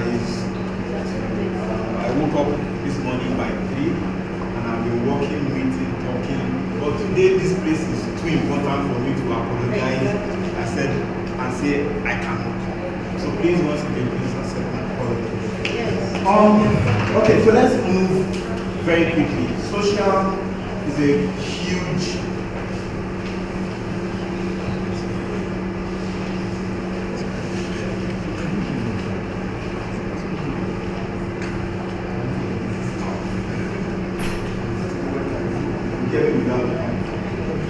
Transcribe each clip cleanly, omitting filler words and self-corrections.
guys. I woke up this morning by 3 and I've been working, meeting, talking. But today this place is too important for me to apologize. I said and say I cannot come. So please once again, please accept my apology. Okay, so let's move very quickly. Social is a huge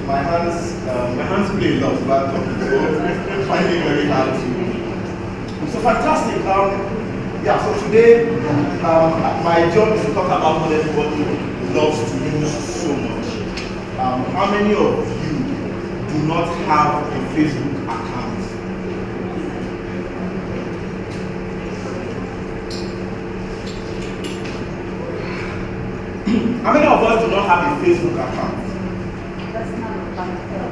my hands play a lot about talking, so I'm finding it very hard to. So fantastic. Yeah, so today my job is to talk about what everybody loves to use so much. How many of you do not have a Facebook account? How many of us do not have a Facebook account?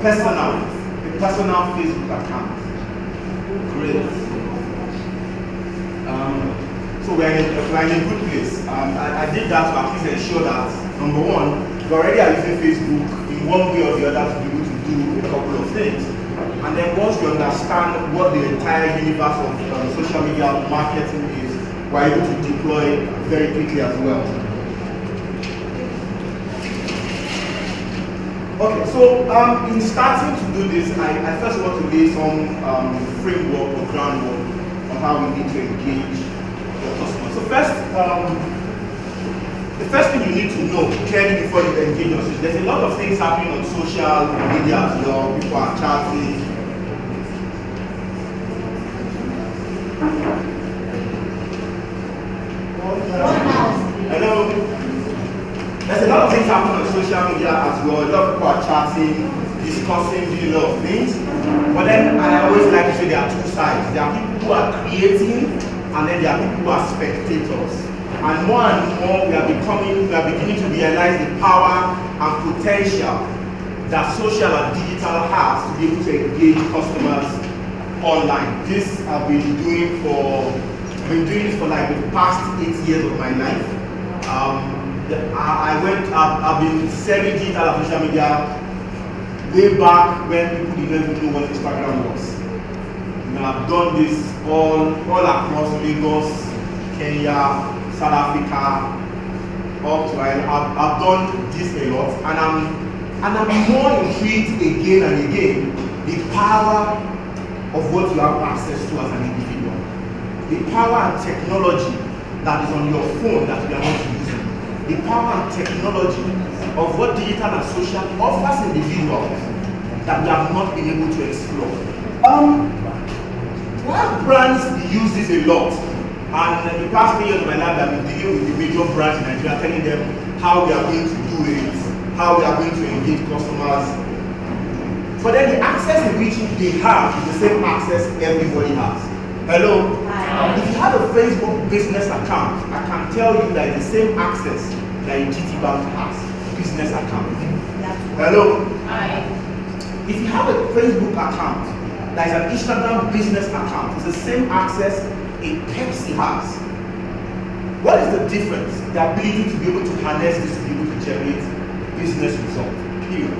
Personal Facebook account. Great. So we're in a good place. I did that to at least ensure that, number one, you already are using Facebook in one way or the other to be able to do a couple of things. And then once you understand what the entire universe of social media marketing is, we're able to deploy very quickly as well. Okay, so in starting to do this, I first want to lay some framework or groundwork on how we need to engage the customer. So first, the first thing you need to know clearly before you engage on social, there's a lot of things happening on social media as well. People are chatting. Hello. There's a lot of things happening on social media as well. A lot of people are chatting, discussing, doing a lot of things. But then I always like to say there are two sides. There are people who are creating, and then there are people who are spectators. And more we are beginning to realize the power and potential that social and digital has to be able to engage customers online. This I've been doing it for like the past 8 years of my life. I've been selling digital and social media way back when people didn't even know what Instagram was. I've done this all across Lagos, Kenya, South Africa, up to I've done this a lot, and I'm more intrigued again and again the power of what you have access to as an individual, the power and technology that is on your phone that you are not using. The power and technology of what digital and social offers individuals that we have not been able to explore. Brands use this a lot, and in the past 3 years of my life I've been dealing with the major brands in Nigeria, telling them how we are going to do it, how we are going to engage customers. But then the access in which they have is the same access everybody has. Hello? Hi. If you have a Facebook business account, I can tell you that it's the same access that a GT Bank has, business account. Hello? Hi. If you have a Facebook account, that is an Instagram business account, it's the same access a Pepsi has. What is the difference? The ability to be able to harness this to be able to generate business results, period.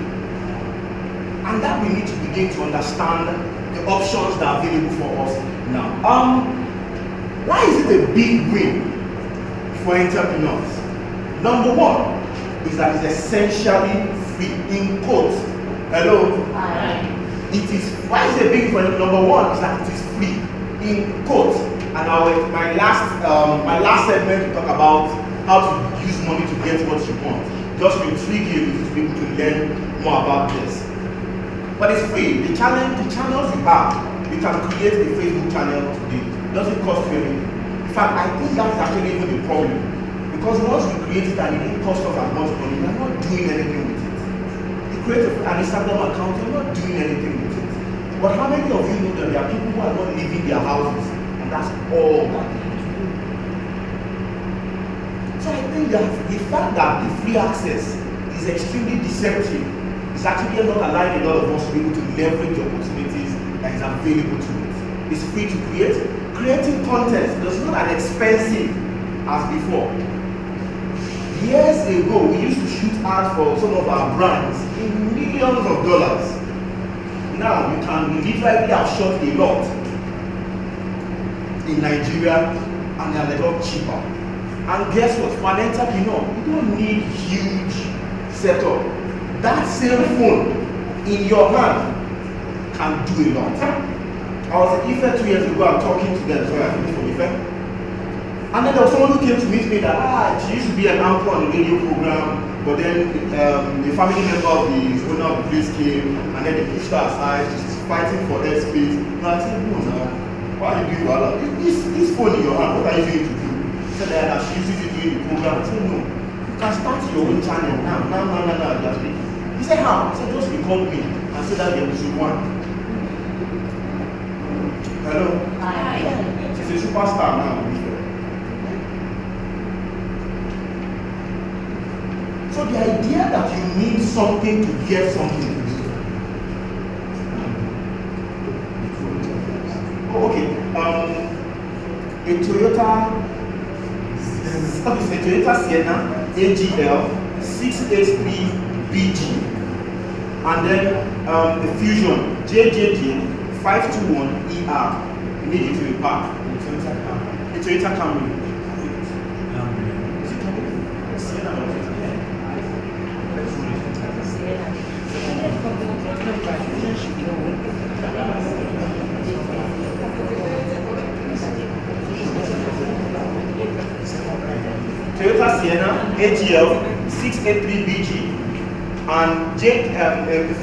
And that we need to begin to understand the options that are available for us now. Why is it a big win for entrepreneurs? Number one is that it's essentially free, in quotes. Hello? Hi. It is, why is it a big win? Number one is that it is free, in quotes. And my last segment to talk about how to use money to get what you want. Just to intrigue you to be able to learn more about this. But it's free. The channels you have, you can create a Facebook channel today. It doesn't cost you anything. In fact, I think that's actually even the problem. Because once you create it and it didn't cost us as much money, you're not doing anything with it. You create an Instagram account, you're not doing anything with it. But how many of you know that there are people who are not leaving their houses, and that's all that they do? So I think that the fact that the free access is extremely deceptive is actually not allowing a lot of us to be able to leverage the opportunities that is available to it. It's free to create. Creating content does not wasn't as expensive as before. Years ago, we used to shoot ads for some of our brands in millions of dollars. Now you can literally have shot a lot in Nigeria and they're a lot cheaper. And guess what? For an entrepreneur, you don't need huge setup. That same phone in your hand can do a lot. I was in Ife 2 years ago, I'm talking to them, sorry, I finished from Ife. And then there was someone who came to meet me that, she used to be an anchor on the radio program, but then the family member of the owner of the place came, and then they pushed her aside, she's fighting for their space. And I said, no, no, why are you doing all that? This phone in your hand, what are you going to do? He said that she uses it during the program. I said, no, you can start your own channel now, just speak. He said, how? I said, just record me and say that there was one. Hello? Hi. She's a superstar now. So the idea that you need something to get something. Oh, okay. A Toyota Sienna AGL 683BG, and then the Fusion JJJ 521ER. You need it to be parked. A Toyota Camry. Toyota Sienna AGL 683BG and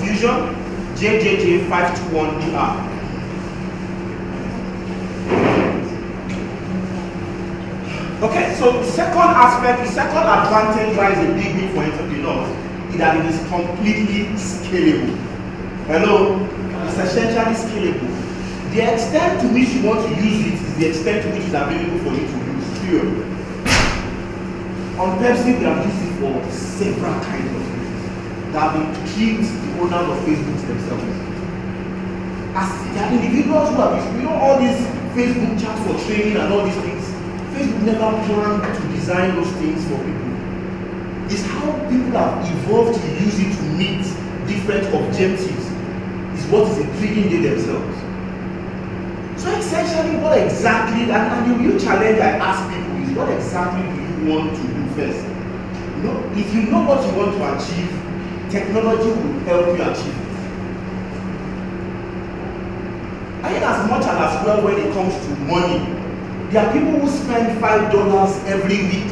Fusion JJJ 521ER. Okay, so the second advantage why is a big for entrepreneurs is that it is completely scalable. Hello? It's essentially scalable. The extent to which you want to use it is the extent to which it's available for you to use. Period. On Pepsi, we have used it for several kinds of things that have killed the owners of Facebook themselves. As there are individuals who have used, all these Facebook chats for training and all these things. Facebook never planned to design those things for people. It's how people have evolved to use it to meet different objectives. Is what is intriguing they themselves. So essentially, what exactly, and the real challenge I ask people is, what exactly do you want to do first? If you know what you want to achieve, technology will help you achieve it. And in as much as well when it comes to money, there are people who spend $5 every week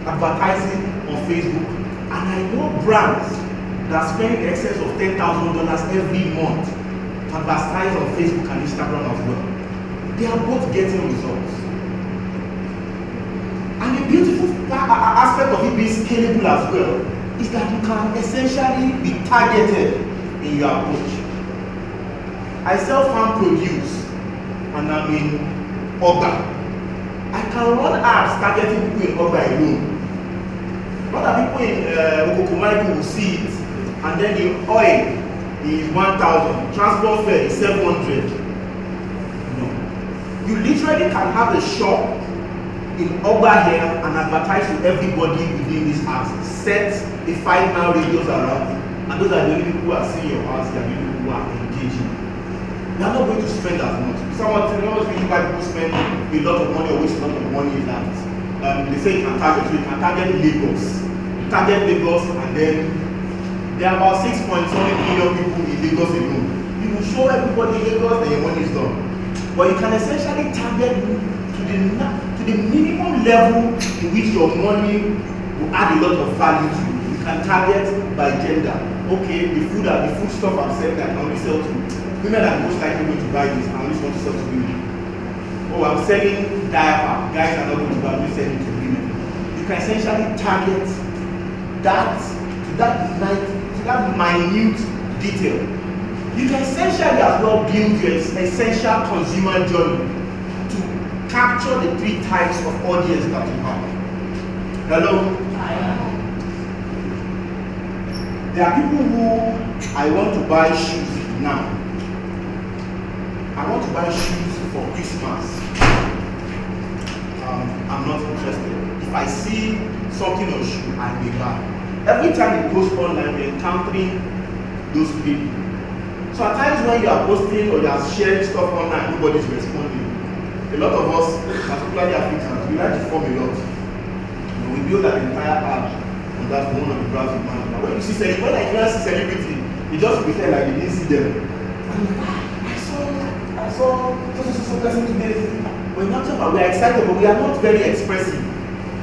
advertising on Facebook, and I know brands that spend in excess of $10,000 every month to advertise on Facebook and Instagram as well. They are both getting results. And the beautiful aspect of it being scalable as well is that you can essentially be targeted in your approach. I sell farm produce and I'm in Oba. I can run ads targeting people in Oba alone. Not that people in Okokomaiko will see it, and then the oil is 1,000, transport fare is 700. No. You literally can have a shop in Oba here and advertise to everybody within this house. Set a 5-mile radius around, and those are the only people who are seeing your house, they are the only people who are engaging. You are not going to spend as much. Someone tells me why people spend a lot of money or waste a lot of money is that they say you can target Lagos. You target Lagos, and then there are about 6 point something million people in Lagos alone. You will show everybody in Lagos that your money is done. But you can essentially target to the minimum level in which your money will add a lot of value to you. You can target by gender. Okay, the food stuff I'm selling, I can only sell to women are most likely going to buy this. I only want to sell to women. Oh, I'm selling diaper. Guys are not going to buy. I'm selling to women. You can essentially target to that minute detail. You can essentially as well build your essential consumer journey to capture the 3 types of audience that you have. Hello? Hi. There are people who I want to buy shoes now. I want to buy shoes for Christmas. I'm not interested. If I see something on shoe, I may buy. Every time you post online, we're encountering those people. So at times when you are posting or you are sharing stuff online, nobody's responding. A lot of us, particularly Africans, we like to form a lot. We build an entire app on that one of the browsing man. When you see when Nigerians see celebrity, you just pretend like you didn't see them. I saw so person today. We're not talking about, we are excited, but we are not very expressive.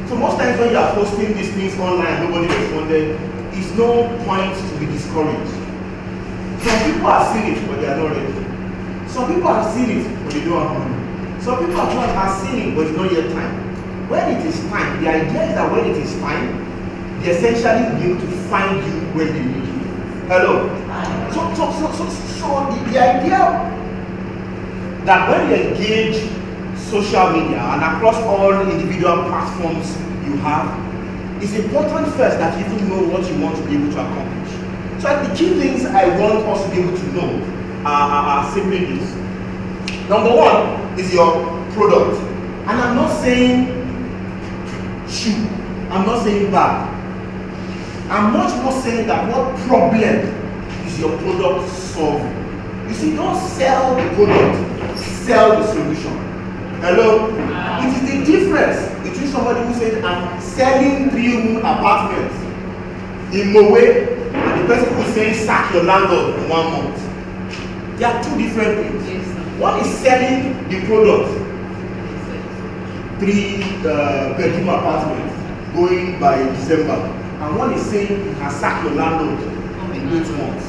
So most times when you are posting these things online, nobody responded, it's no point to be discouraged. Some people have seen it, but they are not ready. Some people have seen it, but they don't have money. Some people have seen it, but it's not yet time. When it is time, the idea is that when it is time, they essentially will be able to find you when they need you. Hello? So the idea that when you engage social media and across all individual platforms you have, it's important first that you even know what you want to be able to accomplish. So the key things I want us to be able to know are simply this. Number one is your product. And I'm not saying shoe, I'm not saying bag. I'm much more saying that what problem is your product solving. You see, don't sell the product, sell the solution. Hello? It is the difference between somebody who says, I'm selling 3-room apartments in Mowe, and the person who says, sack your landlord in 1 month. They are two different things. Yes, one is selling the product, 3-bedroom apartments going by December, and one is saying, you can sack your landlord in 8 months.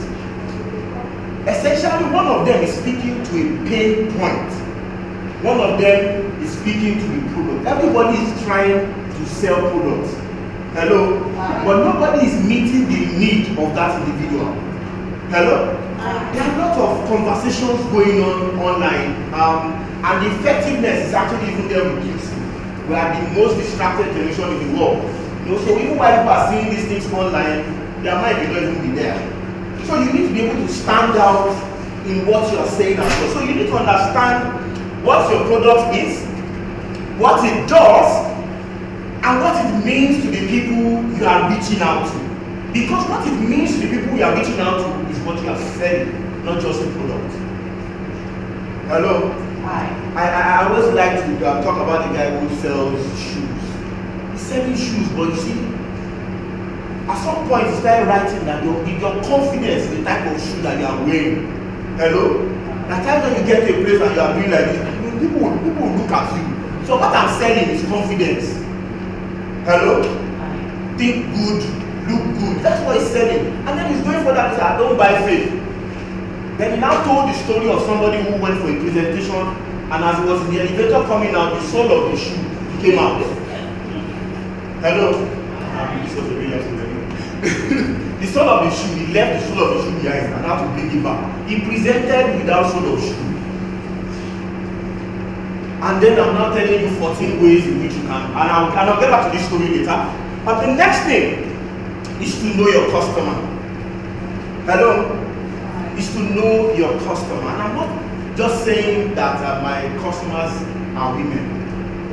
Essentially, one of them is speaking to a pain point. One of them is speaking to the product. Everybody is trying to sell products. Hello? But nobody is meeting the need of that individual. Hello? There are a lot of conversations going on online, and the effectiveness is actually even there reducing. We are the most distracted generation in the world. So even while people are seeing these things online, their mind will not even be there. So you need to be able to stand out in what you are saying as well. So you need to understand what your product is, what it does, and what it means to the people you are reaching out to. Because what it means to the people you are reaching out to is what you are selling, not just the product. Hello? Hi. I always like to talk about the guy who sells shoes. He's selling shoes, but you see, at some point he started writing that your confidence in the type of shoe that you are wearing. Hello? At times when you get to a place and you are doing like this, people will look at you. So what I'm selling is confidence. Hello? Think good, look good. That's what he's selling. And then he's going for that. He said, I don't buy faith. Then he now told the story of somebody who went for a presentation, and as he was in the elevator coming out, the sole of the shoe came out. Hello? This was a real story. The sole of the shoe, he left the sole of the shoe behind and had to bring it back. He presented without sole of shoe. And then I'm now telling you 14 ways in which you can, and I'll get back to this story later. But the next thing is to know your customer. Hello? Is to know your customer. And I'm not just saying that my customers are women.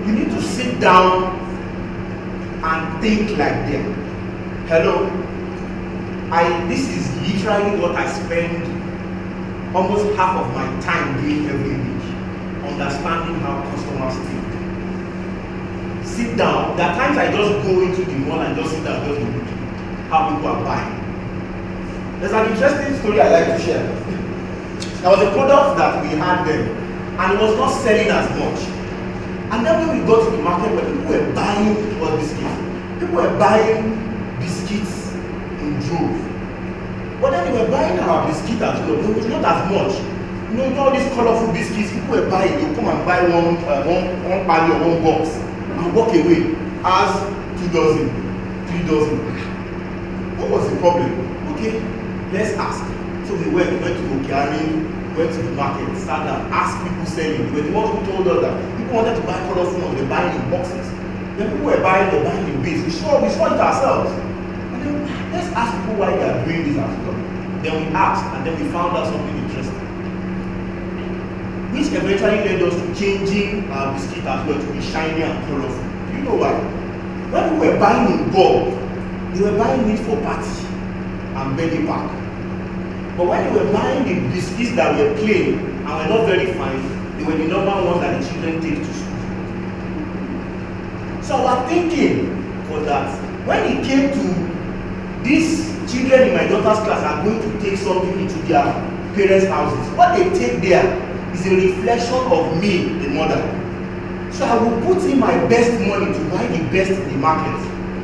You need to sit down and think like them. Hello? This is literally what I spend almost half of my time doing every week. Understanding how customers think. Sit down. There are times I just go into the mall and just sit down and just look how people are buying. There's an interesting story I like to share. There was a product that we had then, and it was not selling as much. And then when we got to the market where people were buying biscuits, people were buying biscuits in droves. But then they were buying our biscuit as well. It was not as much. You know all these colorful biscuits, people were buying. They would come and buy one party or one box and walk away as 2 dozen, 3 dozen. What was the problem? Okay, let's ask. So we went to Okiari, went to the market, sat down, asked people selling. They were the ones who told us that people wanted to buy colorful ones, they were buying in boxes. Then people were buying in bins. We saw it ourselves. And then let's ask people why they are doing this as well. Then we asked, and then we found out something interesting, which eventually led us to changing our biscuit as well to be shiny and colorful. Do you know why? When people were buying in bulk, they were buying it for party and birthday pack. But when they were buying the biscuits that were plain and were not very fine, they were the normal ones that the children take to school. So our thinking was that when it came to these children in my daughter's class are going to take something into their parents' houses, what they take there is a reflection of me, the mother. So I will put in my best money to buy the best in the market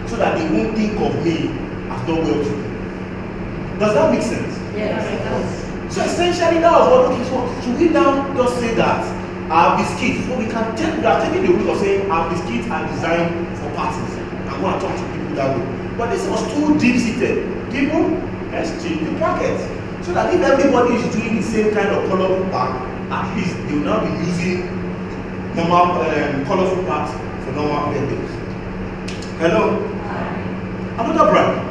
so that they won't think of me as not well to do. Does that make sense? Yes. So essentially that was what, okay, so should we now just say that our biscuits, so we are taking the route of saying our biscuits are designed for parties. I'm going to talk to people that way. But this was too deep-seated. People, let's change the bracket. So that if everybody is doing the same kind of colorful pack, at least they will now be using normal colorful packs for normal birthdays. Hello? Another brand.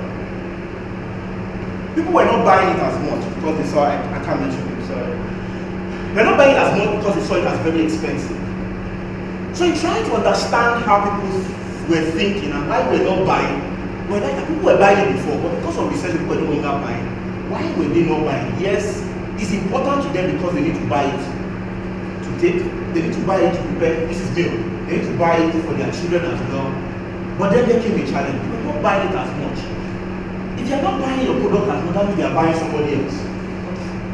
People were not buying it as much because they saw it. I can't mention it, sorry. They're not buying it as much because they saw it as very expensive. So in trying to understand how people were thinking and why we're not buying, well, like people were buying it before, but because of research, people were no longer buying. Why were they not buying? Yes, it's important to them because they need to buy it to take. They need to buy it to prepare. This is meal. They need to buy it for their children as well. But then there came a challenge. People are not buying it as much. If you're not buying your product as much, that means they are buying somebody else.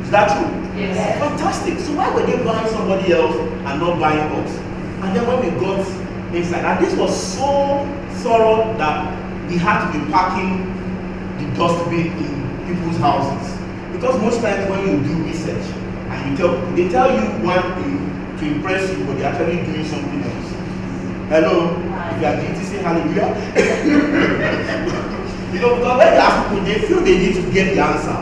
Is that true? Yes. Fantastic. So why were they buying somebody else and not buying us? And then when we got inside, and this was so thorough that we had to be packing the dustbin in people's houses. Because most times when you do research and you tell people, they tell you one thing to impress you, but they're actually doing something else. Hello? If you are guilty, say hallelujah. You know, because when they ask people, they feel they need to get the answer.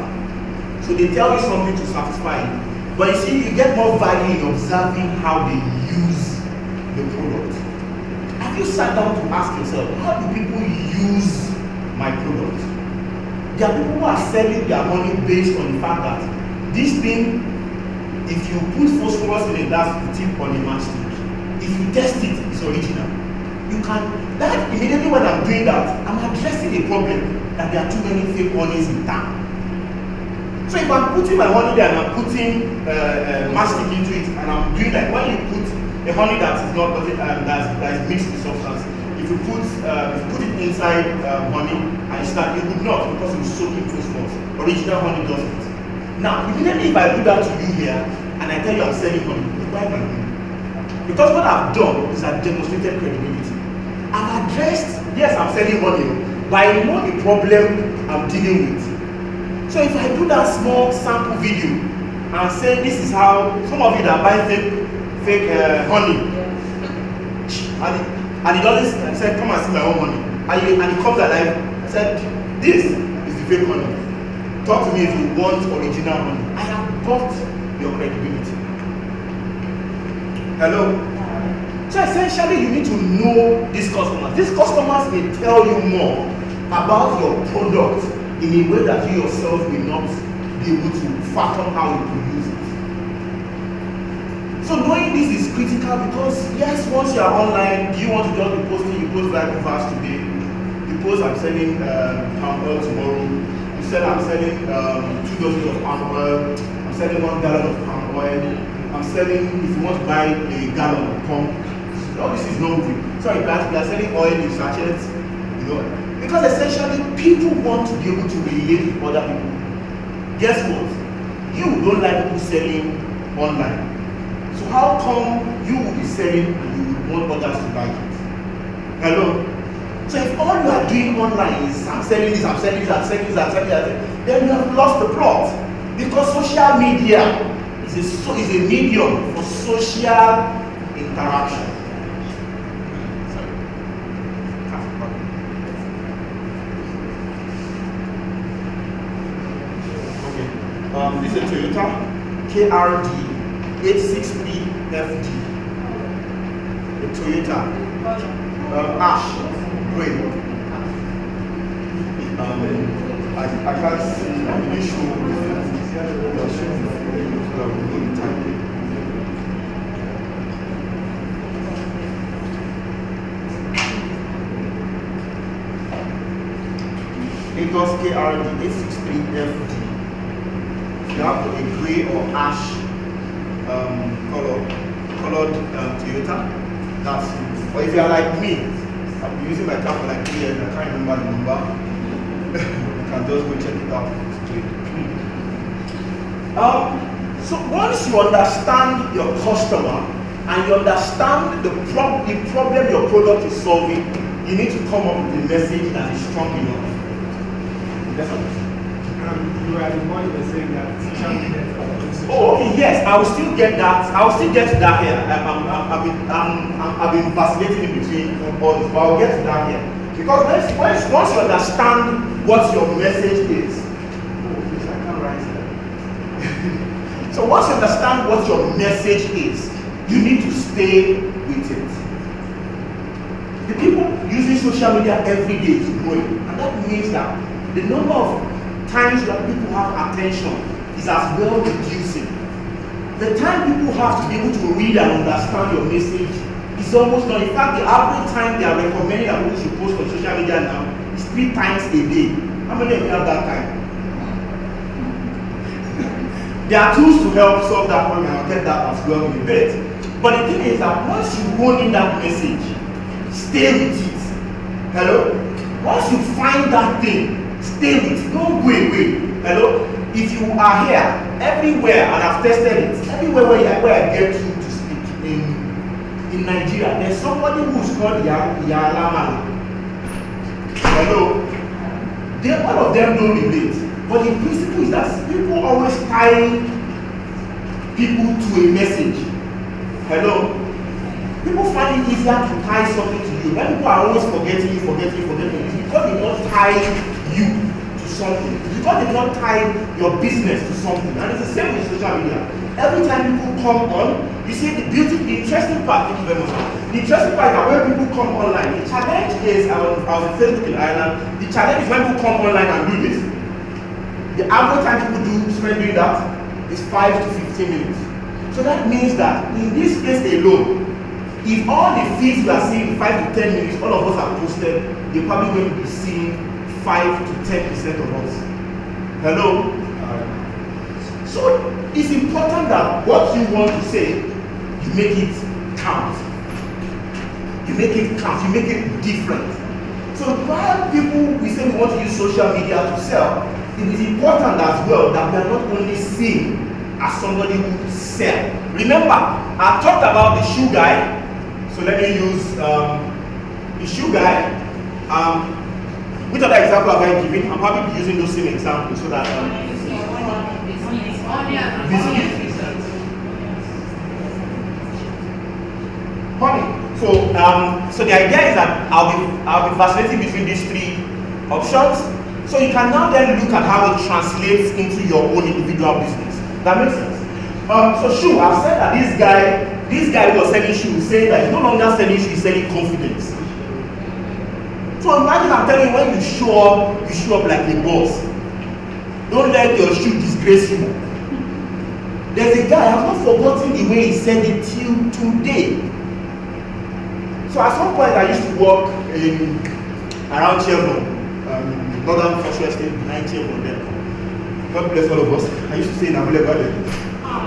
So they tell you something to satisfy you. But you see, you get more value in observing how they use the product. Have you sat down to ask yourself, how do people use my product? There are people who are selling their money based on the fact that this thing, if you put phosphorus in it, that's the tip on the matchstick. If you test it, it's original. You can, that immediately when I'm doing that, I'm addressing a problem that there are too many fake honeys in town. So if I'm putting my honey there and I'm putting mastic into it, and I'm doing that, when you put a honey that is not that's mixed with substance, if you put it inside honey and you start, it would not, because it will soak in phosphorus. Original honey doesn't. Now, immediately if I do that to you here and I tell you I'm selling honey, you buy my honey. Because what I've done is I've demonstrated credibility. I've addressed, yes, I'm selling honey, but I know the problem I'm dealing with. So if I do that small sample video and say this is how some of you that buy fake honey, and he does this and said, come and see my own honey, and he comes alive and said, this is the fake honey. Talk to me if you want original honey. I have got your credibility. Hello? So essentially you need to know these customers. These customers may tell you more about your product in a way that you yourself will not be able to fathom how you can use it. So knowing this is critical because yes, once you are online, do you want to just be posting, you post like fast today, you post I'm selling palm oil tomorrow, you said I'm selling 2 doses of palm oil, I'm selling 1 gallon of palm oil, I'm selling, if you want to buy a gallon of pump, all this is not moving. Sorry, we are selling oil in sachets, you know, because essentially people want to be able to relate with other people. Guess what? You don't like people selling online. So how come you will be selling and you will want others to buy it? Hello? So if all you are doing online is I'm selling this, I'm selling this, I'm selling this, I'm selling that, then you have lost the plot. Because social media is a medium for social interaction. This is a Toyota KRD 863FD. The Toyota ash gray. I can't see. I'm really sure. Lagos KRD 863FD. If you have a gray or ash colored Toyota, that's it. Or if you are like me, I've been using my car for like 3 years, I can't remember the number. You can just go check it out. So once you understand your customer and you understand the problem your product is solving, you need to come up with a message that is strong enough. That's all. You are the one who was saying that social media. Oh, okay, yes, I will still get that. I will still get to that here. I've been vacillating in between all this, but I'll get to that here. Because once you understand what your message is, I can't write it. So once you understand what your message is, you need to stay with it. The people using social media every day is growing, and that means that the number of times that people have attention is as well reducing. The time people have to be able to read and understand your message is almost gone. In fact, the average time they are recommending that people should post on social media now is 3 times a day. How many of you have that time? There are tools to help solve that problem, and I'll get that as well in a bit. But the thing is that once you hone in that message, stay with it. Hello? Once you find that thing, stay with it. Don't go away. Hello? If you are here, everywhere, and I've tested it, everywhere where I get to speak in Nigeria, there's somebody who's called Yalamala. Hello? All of them don't relate. But the principle is that people always tie people to a message. Hello? People find it easier to tie something to you. When people are always forgetting you, it's because they don't tie you to something. It's because they don't tie your business to something. And it's the same with social media. Every time people come on, you see the interesting part, thank you very much. The interesting part is that when people come online, the challenge is, I was on Facebook in Ireland, the challenge is when people come online and do this. The average time people spend doing that is 5 to 15 minutes. So that means that in this space alone, if all the feeds we are seeing 5 to 10 minutes, all of us are posted, you're probably going to be seeing 5 to 10% of us. Hello? So it's important that what you want to say, you make it count. You make it count, you make it different. So while we say we want to use social media to sell, it is important as well that we are not only seen as somebody who sells. Remember, I talked about the shoe guy. So let me use the shoe guy. Which other example have I given? I'm happy to be using those same examples so that honey. So the idea is that I'll be vacillating between these 3 options. So you can now then look at how it translates into your own individual business. That makes sense. So shoe, I've said that this guy who was selling shoes, saying that he's no longer selling shoes, he's selling confidence. So imagine I'm telling you, when you show up like a boss. Don't let your shoe disgrace you. There's a guy, I've not forgotten the way he said it till today. So at some point I used to work around Chevron, Northern Force Estate, behind Chevron there. God bless all of us. I used to stay in Abule Garden.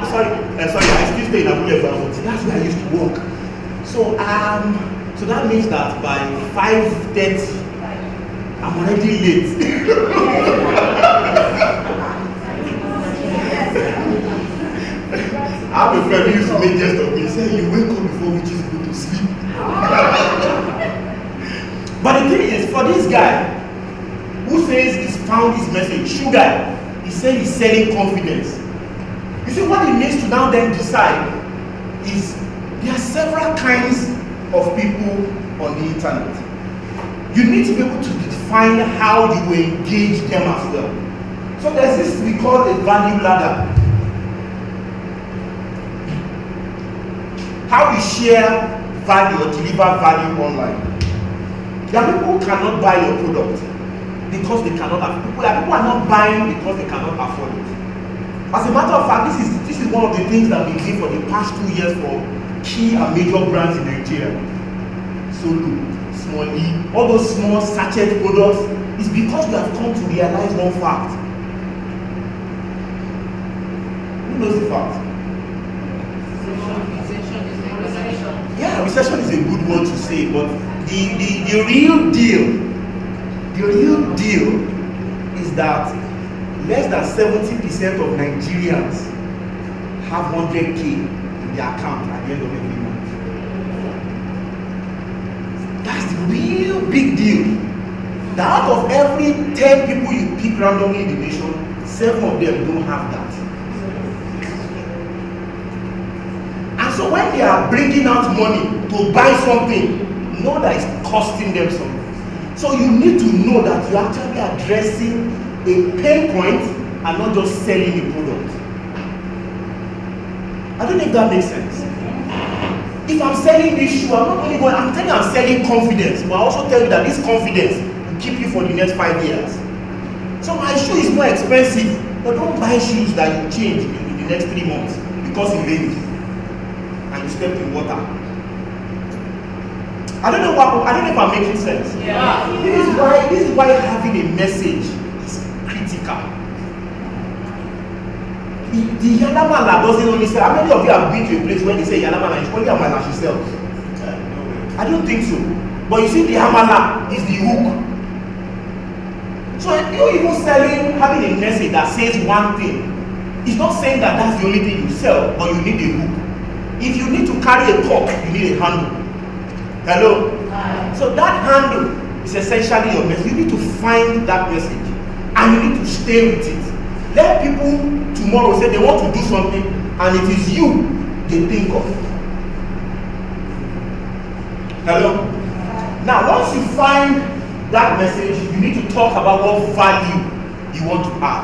Sorry, I still stay in Abule Garden. That's where I used to work. So that means that by 5:30, I'm already late. I have a friend who used to make jest of me. He said, you wake up before we just go to sleep. But the thing is, for this guy who says he's found his message, shoe guy, he said he's selling confidence. You see, what he needs to now then decide is there are several kinds of people on the internet. You need to be able to define how you engage them as well. So there's this we call a value ladder. How you share value or deliver value online. There are people who cannot buy your product because they cannot afford it. People are not buying because they cannot afford it. As a matter of fact, this is one of the things that we did for the past 2 years for key and major brands in Nigeria. Small-E, all those small sachet products, is because we have come to realize one fact. Who knows the fact? Yeah, recession is a good word to say, but the real deal is that less than 70% of Nigerians have 100K in their account at the end of every month. That's the real big deal. That out of every 10 people you pick randomly in the nation, 7 of them don't have that. And so when they are bringing out money to buy something, know that it's costing them something. So you need to know that you're actually addressing a pain point and not just selling a product. I don't know if that makes sense. If I'm selling this shoe, I'm not only going, I'm telling you I'm selling confidence, but I also tell you that this confidence will keep you for the next 5 years. So my shoe is more expensive, but don't buy shoes that you change in the next 3 months because it rained and you stepped in water. I don't know if I'm making sense. Yeah. This is why having a message is critical. The Yalamala doesn't only say, how many of you have been to a place where they say Yalamala is only Amala she sells? I don't think so. But you see, the Amala is the hook. So you even having a message that says one thing, it's not saying that that's the only thing you sell, but you need a hook. If you need to carry a cup, you need a handle. Hello? So that handle is essentially your message. You need to find that message and you need to stay with it. Let people tomorrow say they want to do something and it is you they think of. Hello? Now once you find that message, you need to talk about what value you want to add.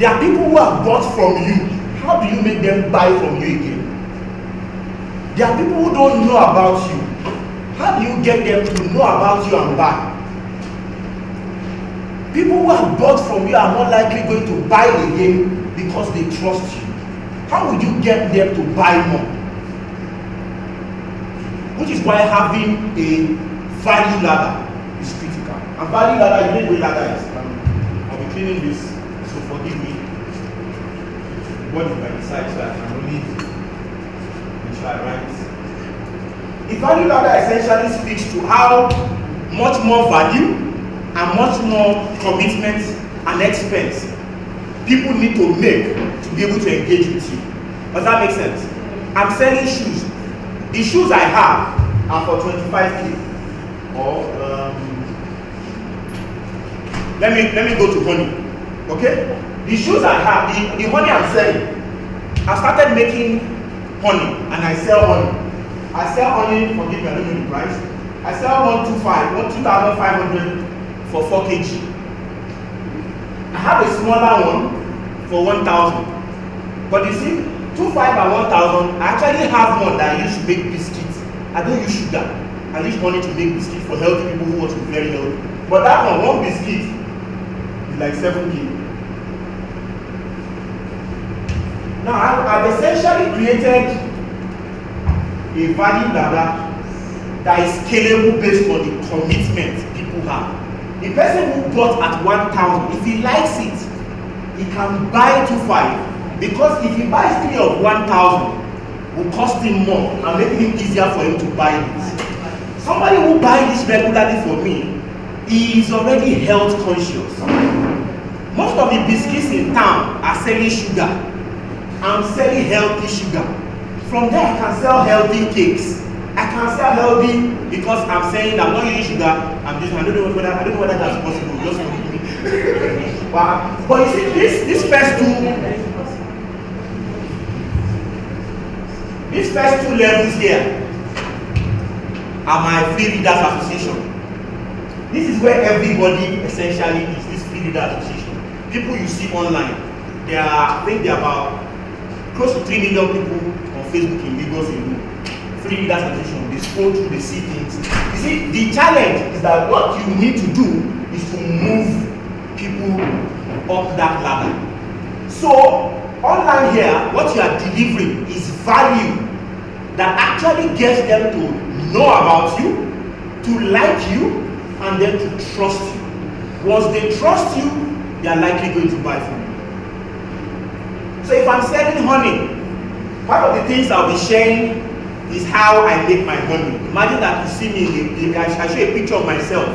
There are people who have bought from you. How do you make them buy from you again? There are people who don't know about you. How do you get them to know about you and buy? People who have bought from you are more likely going to buy again because they trust you. How would you get them to buy more? Which is why having a value ladder is critical. A value ladder, you know what ladder is. I'll be cleaning this, so forgive me. What is my side so I can only try right? The value ladder essentially speaks to how much more value and much more commitment and expense people need to make to be able to engage with you. Does that make sense? I'm selling shoes. The shoes I have are for 25K. Or let me go to honey. Okay? The shoes I have, the honey I'm selling, I started making honey and I sell honey. I sell honey, forgive me, I don't know the price. I sell 2,500 for 4 kg. I have a smaller one for 1,000. But you see, 2,500 and 1,000, I actually have one that I use to make biscuits. I don't use sugar. I use honey to make biscuits for healthy people who want to be very healthy. But that one biscuit is like 7 kg. Now, I've essentially created a value ladder that is scalable based on the commitment people have. The person who bought at 1,000, if he likes it, he can buy 2,500 because if he buys 3 of 1,000, will cost him more and make it easier for him to buy this. Somebody who buys this regularly for me, he is already health conscious. Most of the biscuits in town are selling sugar. I'm selling healthy sugar. From there, I can sell healthy cakes. I can sell healthy because I'm saying I'm not using sugar. I don't know whether that's possible. Just forgive me. But you see, these first two levels here are my free readers association. This is where everybody essentially is. This free reader association. People you see online. I think there are about close to 3 million people on Facebook in Lagos alone. Free readers association. They scroll through, they see things. You see, the challenge is that what you need to do is to move people up that ladder. So online here, what you are delivering is value that actually gets them to know about you, to like you and then to trust you. Once they trust you, they are likely going to buy from you. So if I'm selling honey, part of the things I'll be sharing is how I make my honey. Imagine that you see me I show a picture of myself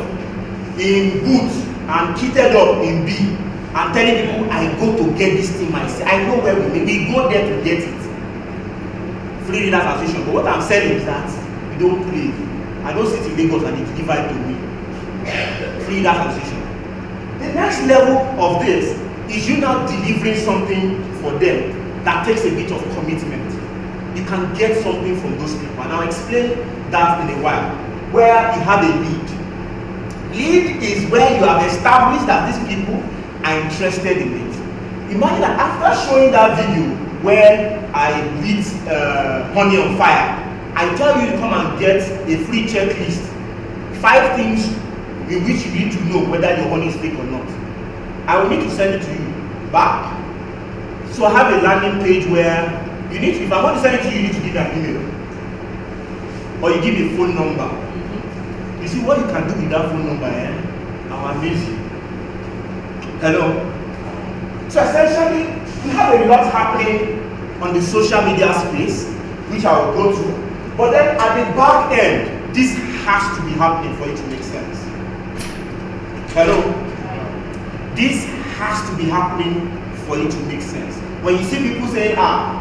in boots and kitted up in B and telling people I go to get this thing myself. I know where we go there to get it. Free Readers Association. But what I'm saying is that we don't play. I don't sit in Lagos and they deliver it to me. Free Readers Association. The next level of this is you now delivering something for them that takes a bit of commitment. You can get something from those people. And I'll explain that in a while. Where you have a lead. Lead is where you have established that these people are interested in it. Imagine that after showing that video where I lit honey on fire, I tell you to come and get a free checklist. 5 things in which you need to know whether your honey is fake or not. I will need to send it to you back. So I have a landing page where you need to, if I want to send it to you, you need to give me an email. Or you give me a phone number. You see what you can do with that phone number, I'm amazing. Hello? So essentially, we have a lot happening on the social media space, which I will go to. But then at the back end, this has to be happening for it to make sense. Hello? This has to be happening for it to make sense. When you see people saying,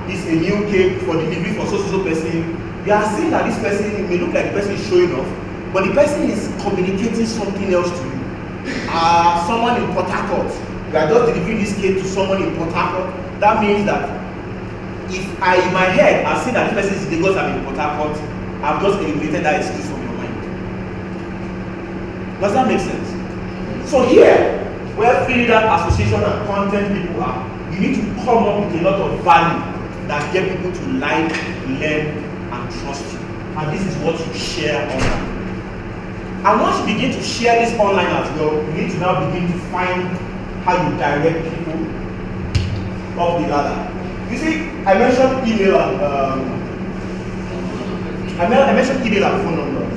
this is a new cake for delivery for so person, you are seeing that this person may look like the person is showing off, but the person is communicating something else to you. Someone in Port Harcourt, you are just delivering this cake to someone in Port Harcourt. That means that if in my head, I've seen that this person is in Lagos and in Port Harcourt, I've just eliminated that excuse from your mind. Does that make sense? So here, where Free Reader Association and content people are, you need to come up with a lot of value that get people to like, learn, and trust you. And this is what you share online. And once you begin to share this online as well, you need to now begin to find how you direct people up the ladder. You see, I mentioned email and I mentioned email and phone numbers.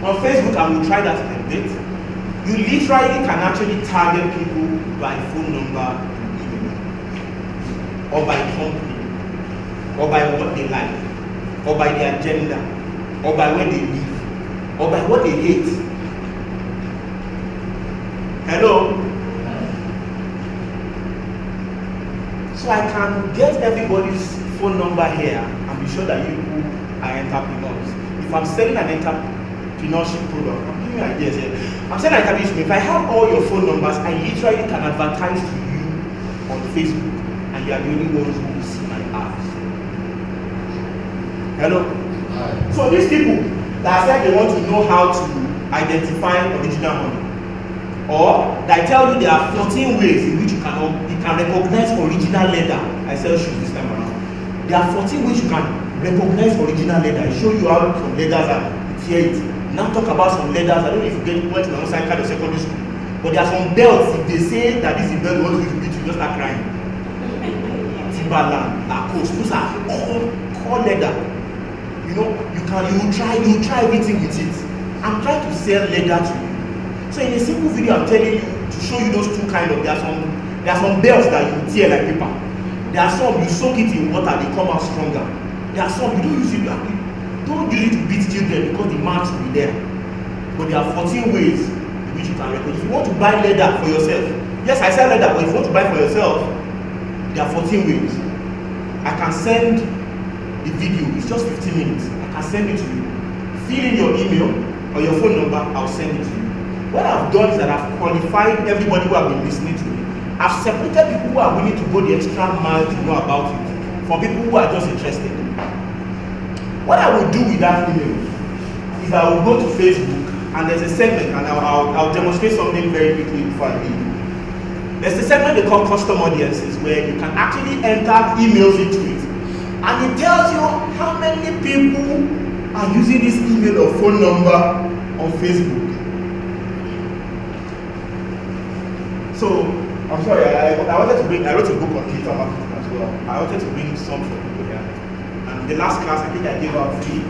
On Facebook, I will try that in a bit. You literally can actually target people by phone number, email, or by company, or by what they like, or by their gender, or by where they live, or by what they hate. Hello? So I can get everybody's phone number here and be sure that you are entrepreneurs. If I'm selling an entrepreneurship program, I'm giving you ideas here. I'm saying if I have all your phone numbers, I literally can advertise to you on Facebook, and you are the only ones who will see my ads. Hello? So these people that said they want to know how to identify original honey, or that tell you there are 14 ways in which you can recognize original leather. I sell shoes this time around. There are 14 ways you can recognize original leather. I show you how some leathers are. Hear it. Now talk about some leathers. I don't know if you went to the outside kind of secondary school, but there are some belts. If they say that this is belt what you beat, you just start crying. Timberland, Lacoste, those are all leather. You know, you will try everything with it. I'm trying to sell leather to you. So in a simple video, I'm telling you to show you those two kind of. There are some belts that you tear like paper. There are some you soak it in water, they come out stronger. There are some you don't use it. Don't use it to beat children because the marks will be there. But there are 14 ways in which you can record. If you want to buy leather for yourself, yes, I sell leather, but if you want to buy for yourself, there are 14 ways. I can send the video. It's just 15 minutes. I can send it to you. Fill in your email or your phone number. I'll send it to you. What I've done is that I've qualified everybody who have been listening to me. I've separated people who are willing to go the extra mile to know about it from people who are just interested. What I will do with that email is I will go to Facebook, and there's a segment, and I'll demonstrate something very quickly before I leave. There's a segment they call custom audiences, where you can actually enter emails into it, and it tells you how many people are using this email or phone number on Facebook. So I'm sorry, I wrote a book on digital marketing as well. I wanted to bring some for people here. And the last class, I think I gave out free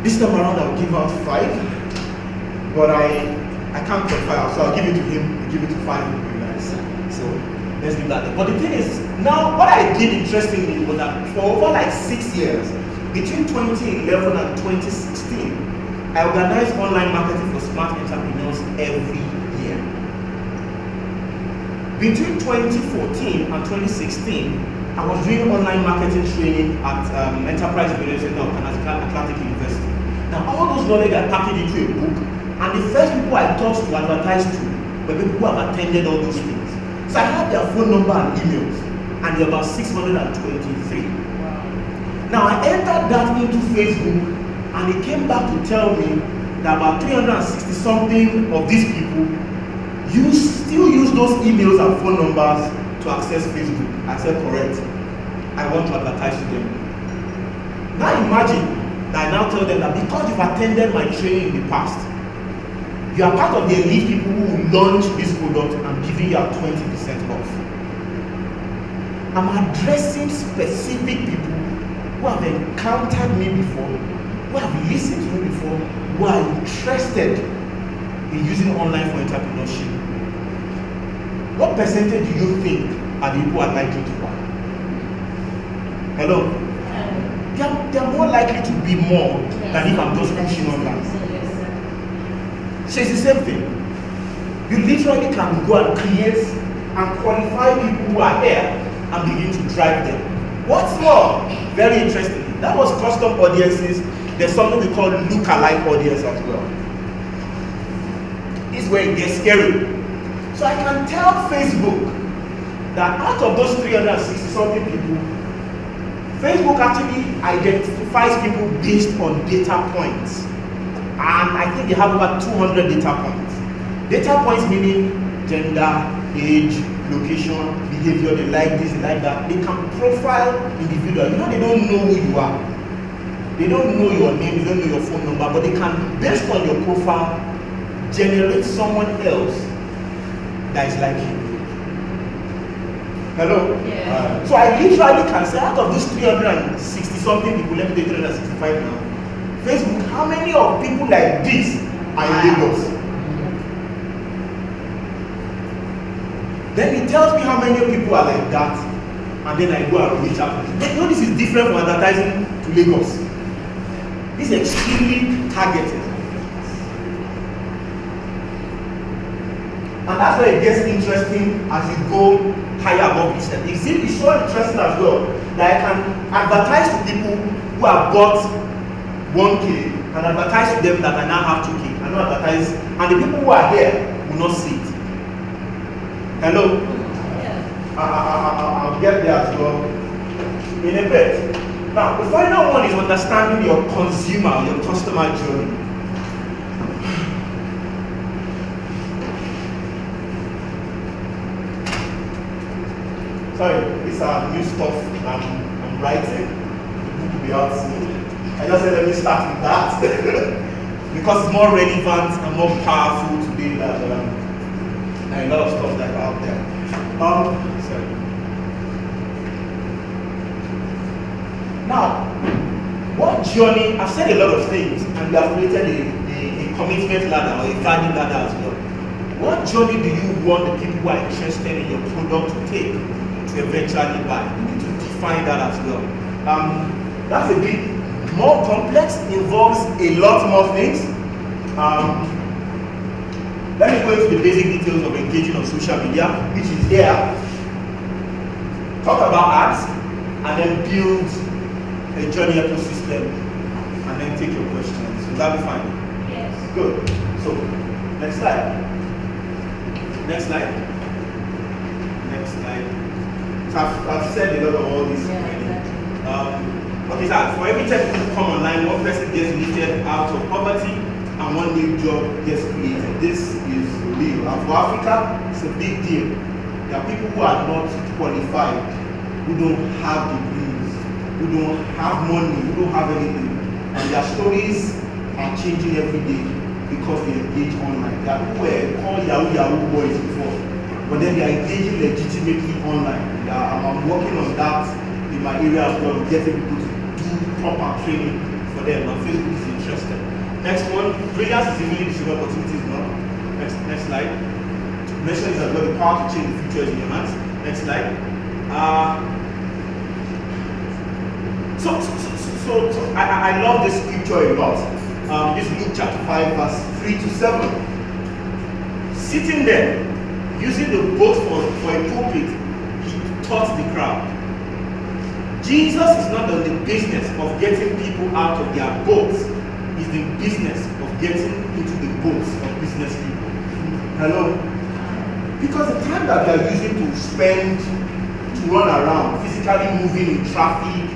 This time around I'll give out 5, but I can't qualify, so I'll give it to him, I'll give it to 5 people, guys. So let's do that. But the thing is, now what I did interestingly was that for over like 6 years, between 2011 and 2016, I organized online marketing for smart entrepreneurs every year. Between 2014 and 2016, I was doing online marketing training at Enterprise University of Atlantic University. Now all those knowledge I packaged into a book, and the first people I thought to advertise to were people who have attended all those things. So I had their phone number and emails, and there were about 623. Now I entered that into Facebook, and they came back to tell me that about 360 something of these people still use those emails and phone numbers to access Facebook. I said, correct. I want to advertise to them. Now imagine that I now tell them that because you've attended my training in the past, you are part of the elite people who will launch this product and giving you a 20% off. I'm addressing specific people who have encountered me before, who have listened to me before, who are interested in using online for entrepreneurship. What percentage do you think are the people who are likely to buy? Hello? They are more likely to be more than if I'm just pushing online. So it's the same thing. You literally can go and create and qualify people who are here and begin to drive them. What's more, very interesting, that was custom audiences. There's something we call look-alike audience as well. This is where it gets scary. So I can tell Facebook that out of those 360 something people, Facebook actually identifies people based on data points. And I think they have over 200 data points. Data points meaning gender, age, location, behavior, they like this, they like that. They can profile individuals. You know, they don't know who you are. They don't know your name, they don't know your phone number, but they can, based on your profile, generate someone else that is like you. Hello? Yeah. So I literally can say out of these 360 something people, let me take 365 now. Facebook, how many of people like this are in Lagos? Then it tells me how many people are like that, and then I go and reach out. You know, this is different from advertising to Lagos. This is extremely targeted. And that's where it gets interesting as you go higher above this step. It's so interesting as well that I can advertise to people who have got 1K and advertise to them that I now have 2K. I don't advertise, and the people who are here will not see it. Hello? Yeah. I'll get there as well in a bit. Now, the final one is understanding your consumer, your customer journey. Sorry, these are new stuff I'm writing. It will be out soon. I just said let me start with that because it's more relevant and more powerful today than a lot of stuff that are out there. Sorry. Now, what journey? I've said a lot of things, and we have created a commitment ladder or a value ladder as well. What journey do you want the people who are interested in your product to take to eventually buy? You need to define that as well. That's a bit more complex, involves a lot more things. Let me go into the basic details of engaging on social media, which is here. Talk about ads, and then build a journey ecosystem, and then take your questions. Will that be fine? Yes. Good. So, next slide. Next slide. Next slide. So I've said a lot of all this already. Okay, so for every 10 people who come online, one person gets lifted out of poverty and one new job gets created. This is real. And for Africa, it's a big deal. There are people who are not qualified, who don't have degrees, who don't have money, who don't have anything. And their stories are changing every day because they engage online. There are people who were called Yahoo boys before, but then they are engaging legitimately online. I'm working on that in my area as well, getting people to do proper training for them, and Facebook is interested. Next one, brilliance is really distributing opportunities now. Next slide. Mission is about the power to change the future is in your hands. Next slide. So I love this scripture a lot. This Luke chapter 5, verse 3 to 7. Sitting there, using the boat for a pulpit, he taught the crowd. Jesus is not in the business of getting people out of their boats. He's the business of getting into the boats of business people. Hello? Because the time that we are using to spend, to run around, physically moving in traffic,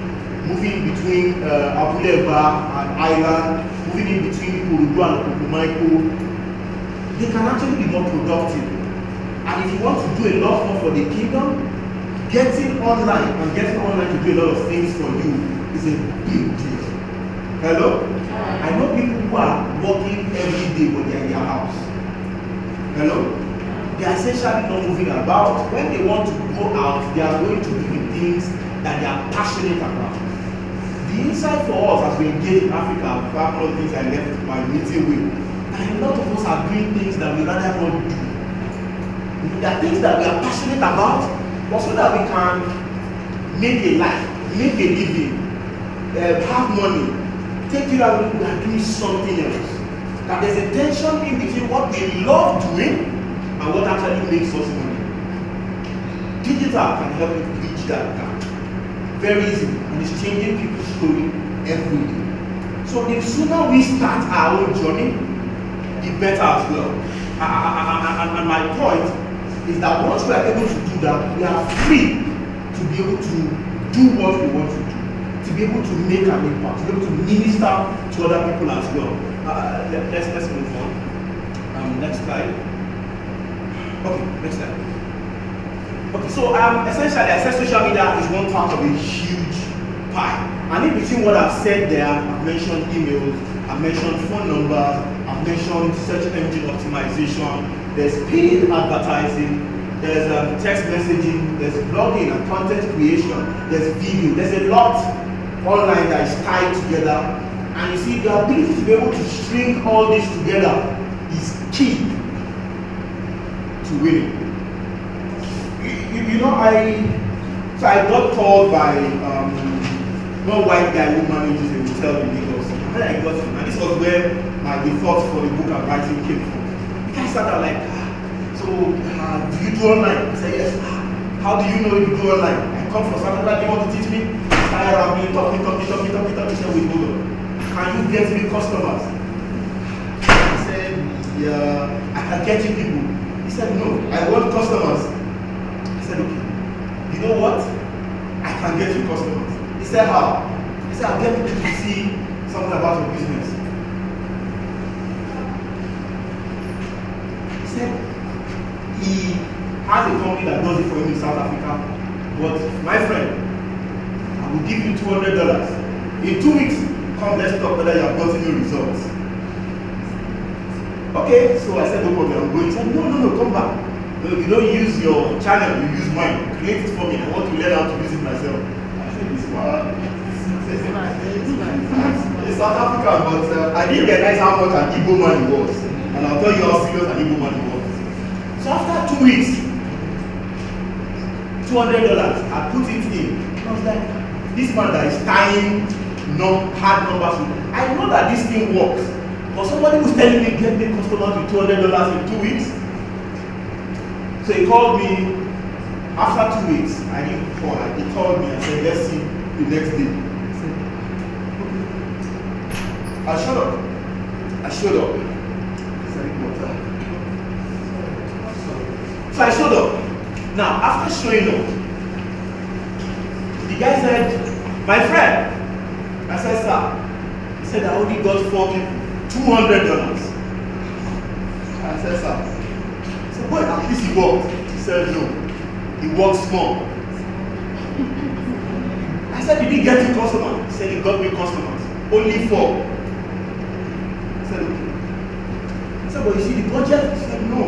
moving between Abuleba and Island, moving in between Kurudu and Kukumaiko, they can actually be more productive. And if you want to do a lot more for the kingdom, getting online to do a lot of things for you is a big deal. Hello? I know people who are working every day when they are in their house. Hello? They are essentially not moving about. When they want to go out, they are going to do the things that they are passionate about. The insight for us as we engage in Africa, one of the things I left my meeting with, and a lot of us are doing things that we rather not do. There are things that we are passionate about, but so that we can make a life, make a living, have money, take it out when we are doing something else. That there's a tension in between what we love doing and what actually makes us money. Digital can help you bridge that gap. Very easy, and it's changing people's story every day. So the sooner we start our own journey, the better as well. And my point is that once we are able to do that, we are free to be able to do what we want to do, to be able to make an impact, to be able to minister to other people as well. Let's move on. Next slide. Okay, next slide. Okay, so essentially, I said social media is one part of a huge pie. And in between what I've said there, I've mentioned emails, I've mentioned phone numbers, I've mentioned search engine optimization, there's paid advertising, there's text messaging, there's blogging and content creation, there's video, there's a lot online that is tied together. And you see, the ability to be able to string all this together is key to winning. You know, I got called by one white guy who manages a hotel in Lagos. And then I got him, and this was where the thoughts for the book I'm writing came from. The guy started like, so do you do online? I said, yes. How do you know you do online? I come from South Africa, you want to teach me? Tired of me talking. He said, wait, hold on. Can you get me customers? I said, yeah, I can get you people. He said, no, I want customers. I said, okay. You know what? I can get you customers. He said, how? He said, I'll get people to see something about your business. He said, he has a company that does it for him in South Africa. But my friend, I will give you $200. In 2 weeks, come, let's talk whether you have gotten your results. Okay, so I said, no problem, I'm going. He said, no, come back. No, you don't use your channel, you use mine. Create it for me. I want to learn how to use it myself. I said, it's smart. It's South Africa, but I didn't realize how much an Igbo money was. And I'll tell you how serious an Igbo money was. So after 2 weeks, $200, I put it in. I was like, this man that is tying hard numbers. I know that this thing works. But somebody was telling me, get me customers with $200 in 2 weeks. So he called me after 2 weeks. I didn't call. He called me and said, let's see the next day. I showed up. So I showed up. Now, after showing up, the guy said, my friend. I said, sir. He said, I only got 4 people. $200. I said, sir. He said, boy, at least he worked. He said, no. He worked small. I said, did he get you customers? He said, he got me customers. Only 4. I said, okay. He said, but you see the budget? He said, no.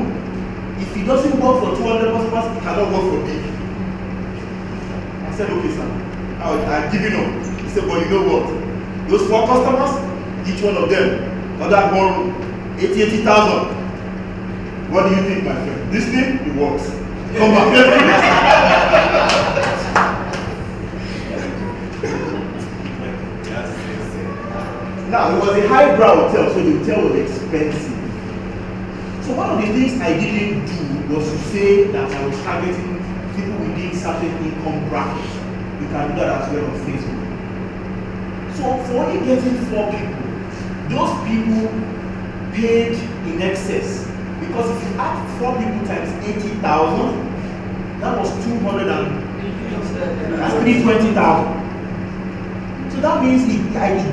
If he doesn't work for 200 customers, he cannot work for me. I said, okay, sir. I've given up. He said, but you know what? Those 4 customers, each one of them, ordered one room, 80,000. What do you think, my friend? This thing, it works. Come back. Now, it was a highbrow hotel, so the hotel was expensive. So one of the things I didn't do was to say that I was targeting people within certain income brackets. You can do that as well on Facebook. So for only getting 4 people, those people paid in excess. Because if you add 4 people times 80,000, that was 320,000. So that means he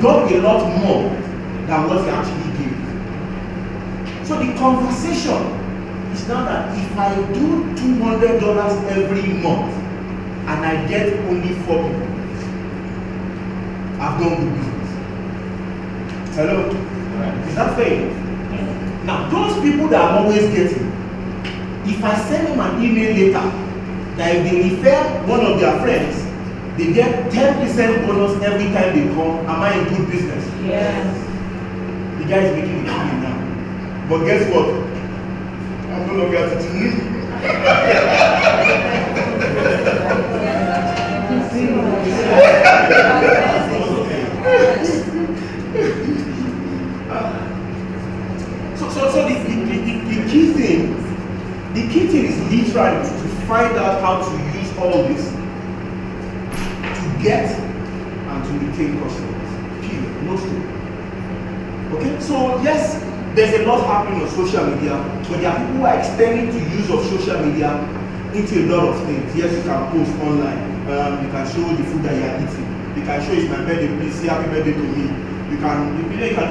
got a lot more than what he actually gave. So the conversation is now that if I do $200 every month and I get only 4 people, I've done good business. Hello? Is that fair? Now, those people that I'm always getting, if I send them an email later that if they refer one of their friends, they get 10% bonus every time they come, am I in good business? Yes. The guy is making it clean now. But guess what? I'm no longer teaching you. So the key thing is literally to find out how to use all this to get and to retain customers. Period. No story. Okay? So yes, there's a lot happening on social media, but there are people who are extending the use of social media into a lot of things. Yes, you can post online. You can show the food that you are eating. You can show it's my birthday, please say happy birthday to me. You can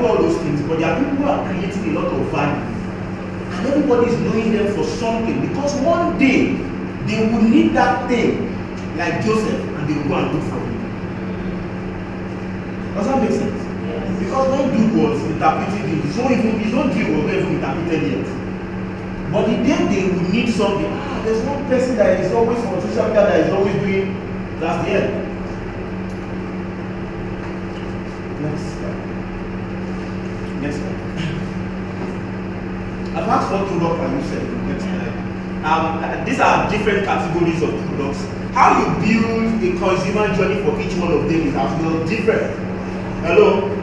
do all those things, but there are people who are creating a lot of value. And everybody is knowing them for something, because one day they will need that thing like Joseph and they will go and look for it. Does that make sense? Yes. Because when dude was interpreting it, his own dream was not even interpreted yet. But the day they will need something, there's one person that is always on social media that is always doing, that's the end. Next slide. Next slide. I've asked what product are you selling? Next slide. These are different categories of products. How you build a consumer journey for each one of them is as well different. Hello?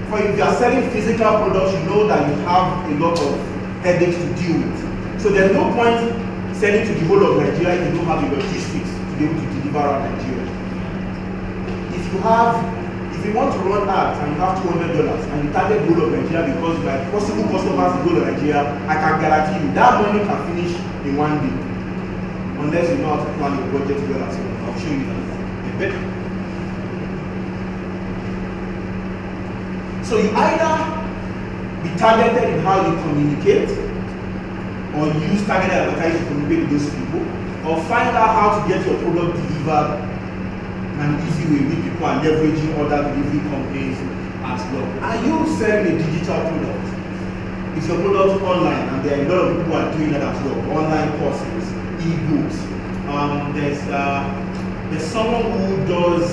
For if you are selling physical products, you know that you have a lot of headaches to deal with. So there's no point selling to the whole of Nigeria if you don't have the logistics to be able to deliver around Nigeria. If you want to run ads and you have $200 and you target the whole of Nigeria because my possible customers in the whole of Nigeria, I can guarantee you that money can finish in one day. Unless you know how to plan your budget well as well. I'll show you that. So you either be targeted in how you communicate, or use targeted advertising to communicate with those people, or find out how to get your product delivered in an easy way, which people are leveraging other delivery companies as well. Are you selling a digital product? Is your product online? And there are a lot of people who are doing that as well. Online courses, e-books. There's someone who does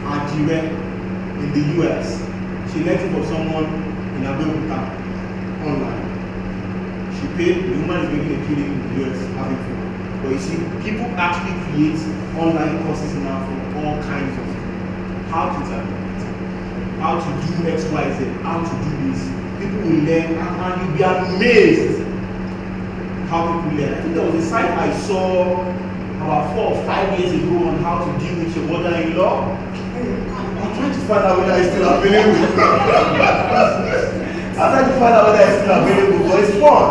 Ajire in the US. She learned it from someone in Abeokuta online. She paid, the woman is making a killing in the US having fun. But you see, people actually create online courses now for all kinds of things. How to target, how to do X, Y, Z, how to do this. People will learn and you'll be amazed how people learn. I think there was a site I saw about 4 or 5 years ago on how to deal with your mother-in-law. I'm trying to find out whether it's still available. But it's fun.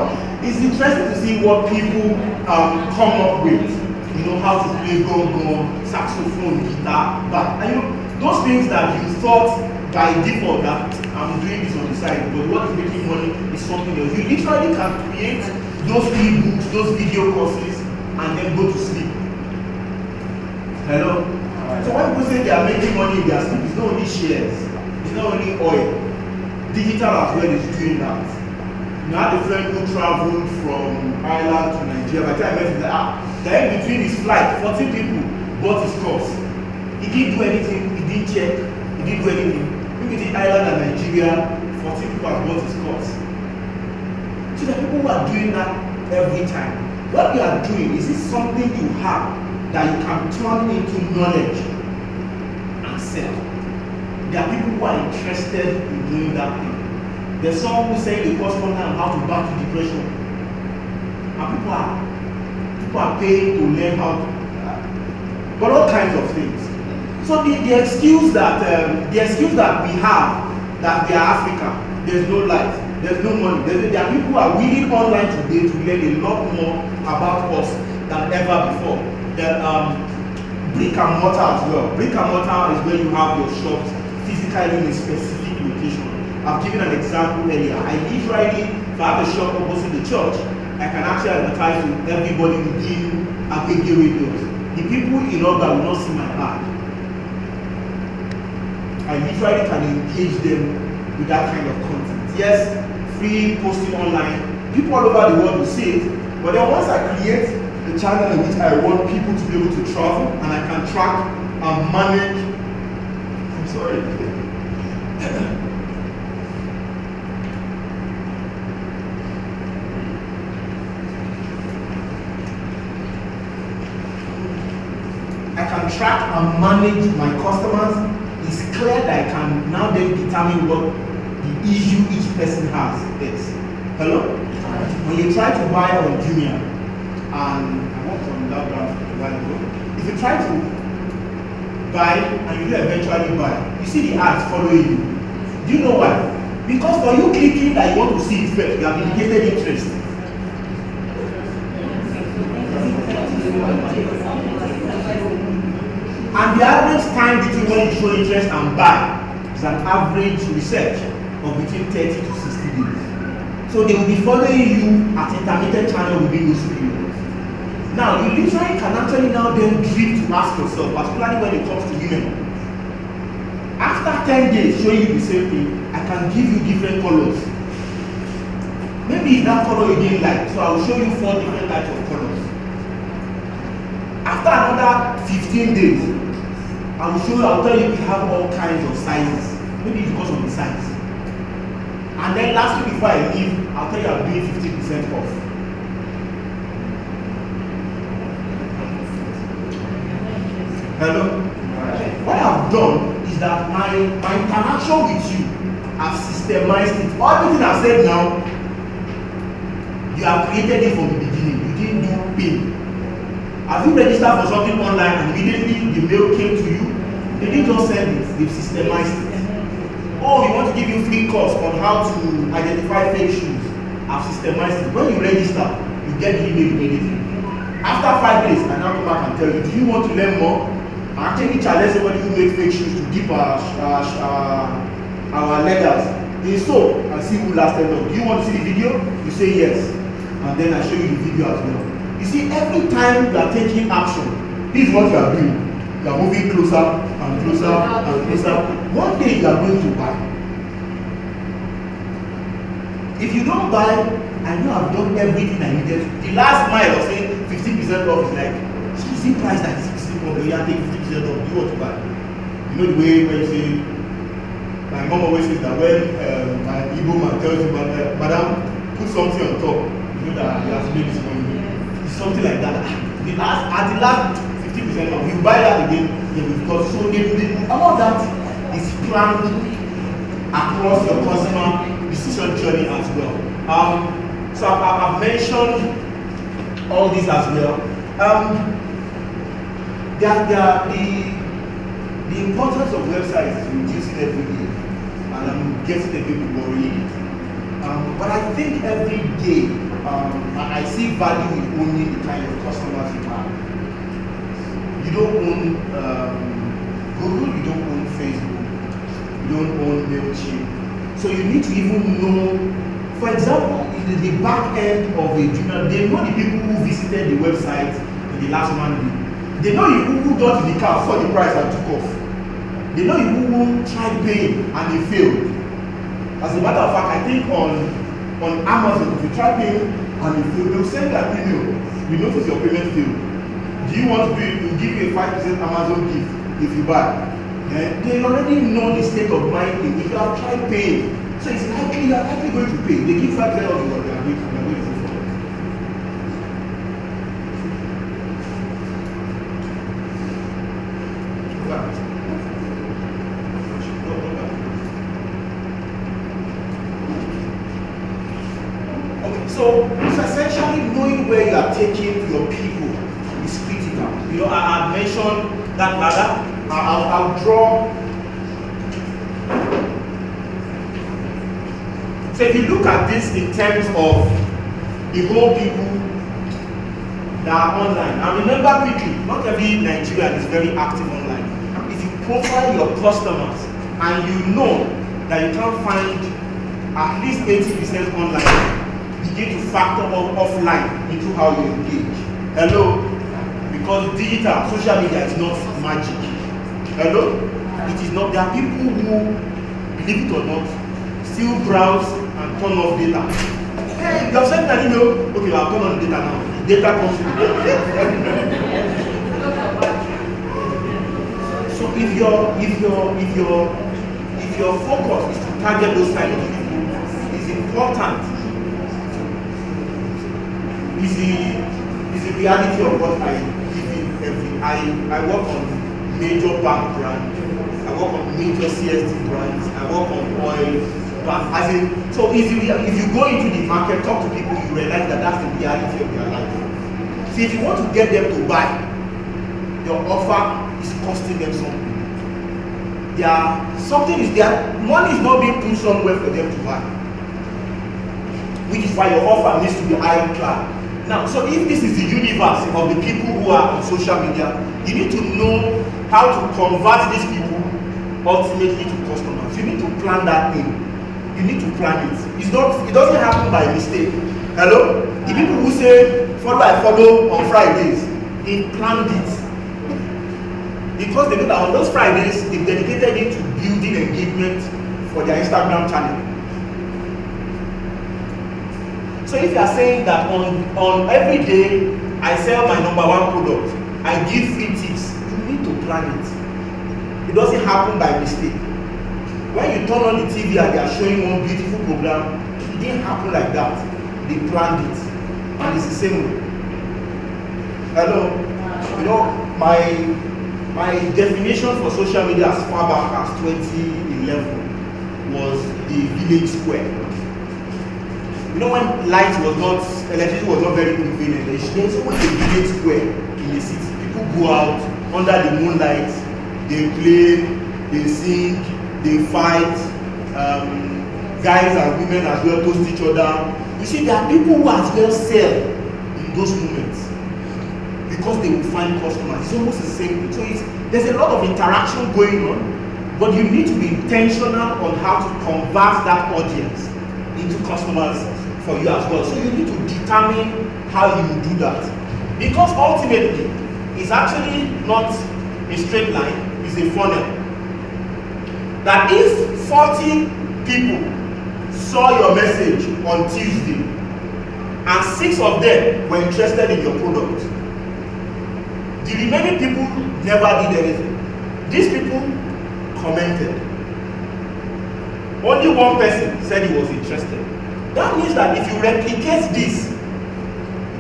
It's interesting to see what people come up with. You know, how to play gong, saxophone, guitar, but those things that you thought by default that I'm doing this on the side, but what is making money is something else. You literally can create those e-books, those video courses, and then go to sleep. Hello? So when people say they are making money in their sleep, it's not only shares, it's not only oil. Digital as well is doing that. I had a friend who traveled from Ireland to Nigeria. By the time I met him, then between his flight, 14 people bought his course. He didn't do anything, he didn't check. He He didn't do anything. Look at the island and Nigeria, 14 people have bought his course. So the people who are doing that every time, what you are doing, is it something you have that you can turn into knowledge and sell? There are people who are interested in doing that thing. There's someone who saying the course online on how to battle depression. And people are paying to learn how to but all kinds of things. So the excuse that we have that we are Africa, there's no light, there's no money. There are people who are willing online today to learn a lot more about us than ever before. Brick and mortar as well. Brick and mortar is where you have your shops physically in a specific location. I've given an example earlier. I literally, if I have a shop opposite the church, I can actually advertise to everybody within Agege radius. The people in Oga will not see my ad. I literally can engage them with that kind of content. Yes, free posting online. People all over the world will see it. But then once I create a channel in which I want people to be able to travel and I can track and manage. I'm sorry. I can track and manage my customers. It's clear that I can now then determine what the issue each person has is. Hello? When you try to buy on Jumia, and I worked on that brand a while ago, if you try to buy and you do eventually buy, you see the ads following you. Do you know why? Because for you clicking that you want to see it first, you have indicated interest. And the average time between when you show interest and buy is an average research of between 30 to 60 days. So they will be following you at intermittent channel within those periods. Now, you literally can actually now then drift to ask yourself, particularly when it comes to women. After 10 days showing you the same thing, I can give you different colors. Maybe it's that color you didn't like, so I will show you 4 different types of colors. After another 15 days, I'll tell you we have all kinds of sizes. Maybe because of the size. And then lastly, before I leave, I'll tell you I'm doing 50% off. Hello? What I've done is that my interaction with you, I've systemized it. Everything I've said now, you have created it from the beginning. You didn't do pay. Have you registered for something online and immediately the mail came to you? They didn't just send it, they've systemized it. Oh, we want to give you free course on how to identify fake shoes. I've systemized it. When you register, you get the email immediately. After 5 days, I now come back and tell you, do you want to learn more? I actually challenge somebody who makes fake shoes to dip our leathers in soap and see who lasted long. Do you want to see the video? You say yes. And then I show you the video as well. You see, every time you are taking action, this is what you are doing. You are moving closer and closer and closer. One day you are going to buy. If you don't buy, I know I've done everything I needed. The last mile of saying 50% off is like, see price like 60% off, you have to take 50% off. Do you want to buy? You know the way when you say, my mom always says that when an Igbo man tells you, madam, put something on top, you know that you have to make this money. Something like that. At the last 50% off, you buy that again, because so all of that is planned across your customer decision journey as well. So I've mentioned all this as well. The importance of websites is reducing every day, and I'm getting a bit worried. But I think every day, I see value in owning the kind of customers you have. You don't own Google, you don't own Facebook, you don't own MailChimp. So you need to even know, for example, in the back end of a journal, they know the people who visited the website in the last 1 week. They know you who got to the car, saw the price and took off. They know you who tried paying and they failed. As a matter of fact, I think on Amazon, if you try paying and you fail, they'll send that email. We notice your payment failed. Do you want to do it? We'll give you a 5% Amazon gift if you buy. They already know the state of mind in which you have tried paying. So it's likely you are likely going to pay. They give 5 of what they are going to go for it. Okay, so essentially knowing where you are taking your people is critical. You know, I mentioned that ladder. I'll draw. So if you look at this in terms of the whole people that are online, and remember quickly, not every Nigerian is very active online. If you profile your customers and you know that you can't find at least 80% online, begin to factor offline into how you engage. Hello? Because digital, social media is not magic. Hello? It is not. There are people who, believe it or not, still browse and turn off data. Hey, you have sent an email. Okay, I'll turn on the data now. The data comes to the So if your focus is to target those kind of people, it's important. Is the reality of what I give in I work on major bank brands, I work on major CSD brands, I work on oil brands. As in, so if you go into the market, talk to people, you realize that that's the reality of their life. See, if you want to get them to buy, your offer is costing them something. Money is not being put somewhere for them to buy, which is why your offer needs to be ironclad. Now, so if this is the universe of the people who are on social media, you need to know how to convert these people ultimately to customers. You need to plan that thing. You need to plan it. It doesn't happen by mistake. Hello? The people who say I follow on Fridays, they planned it. Because they know that on those Fridays, they've dedicated it to building engagement for their Instagram channel. So if you are saying that on every day I sell my number 1 product, I give free tips, you need to plan it. It doesn't happen by mistake. When you turn on the TV and they are showing one beautiful program, it didn't happen like that. They planned it. And it's the same way. Hello? You know, my definition for social media as far back as 2011 was the village square. You know, when electricity was not very convenient, there's always a village square in the city. People go out under the moonlight, they play, they sing, they fight, guys and women as well toast each other. You see, there are people who as well sell in those moments because they will find customers. It's almost the same thing. So there's a lot of interaction going on, but you need to be intentional on how to convert that audience into customers for you as well. So you need to determine how you do that, because ultimately it's actually not a straight line, it's a funnel. That if 40 people saw your message on Tuesday and 6 of them were interested in your product, the remaining people never did anything. These people commented. Only 1 person said he was interested. That means that if you replicate this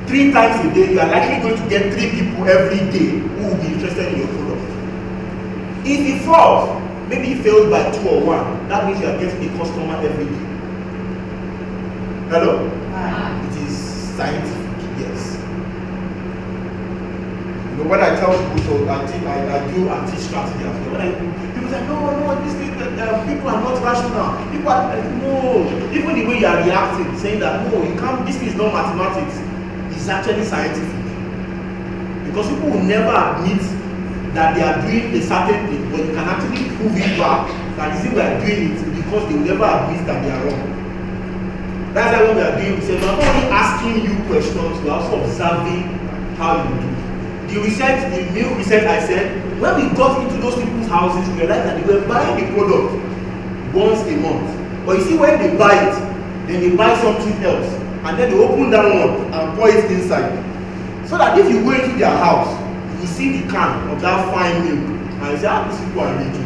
3 times a day, you are likely going to get 3 people every day who will be interested in your product. If he falls, maybe he failed by 2 or 1, that means you are getting a customer every day. Hello? It is scientific, yes. You know, when I tell people, so I do and teach strategy as well. People say, no, this thing, people are not rational. People are no. Even the way you are reacting, saying that no, you can't. This is not mathematics. It's actually scientific. Because people will never admit that they are doing a certain thing, but you can actually prove it back that is if we are doing it because they will never admit that they are wrong. That's why what we are doing, we say we're not only asking you questions, we're also observing how you do. The new research I said, when we got into those people's houses, we realized that they were buying the product once a month. But you see, when they buy it, then they buy something else, and then they open that one and pour it inside. So that if you go into their house, you see the can of that fine milk, and you say, these people are rich.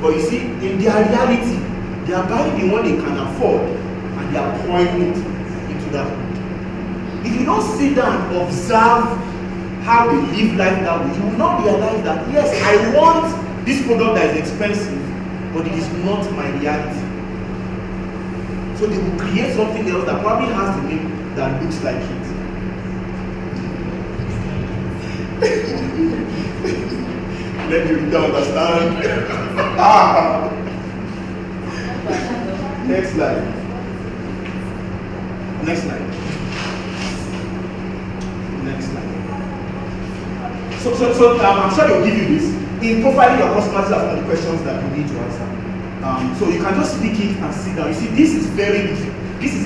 But you see, in their reality, they are buying the one they can afford and they are pouring it into that. If you don't sit down and observe how they live life that way, you will not realize that, yes, I want this product that is expensive, but it is not my reality. So they will create something else that probably has the name that looks like it. Let me understand. Next slide. Next slide. Next slide. So I'm sure they'll give you this. In profiling your customers, are some of the questions that you need to answer. So you can just speak it and sit down. You see, this is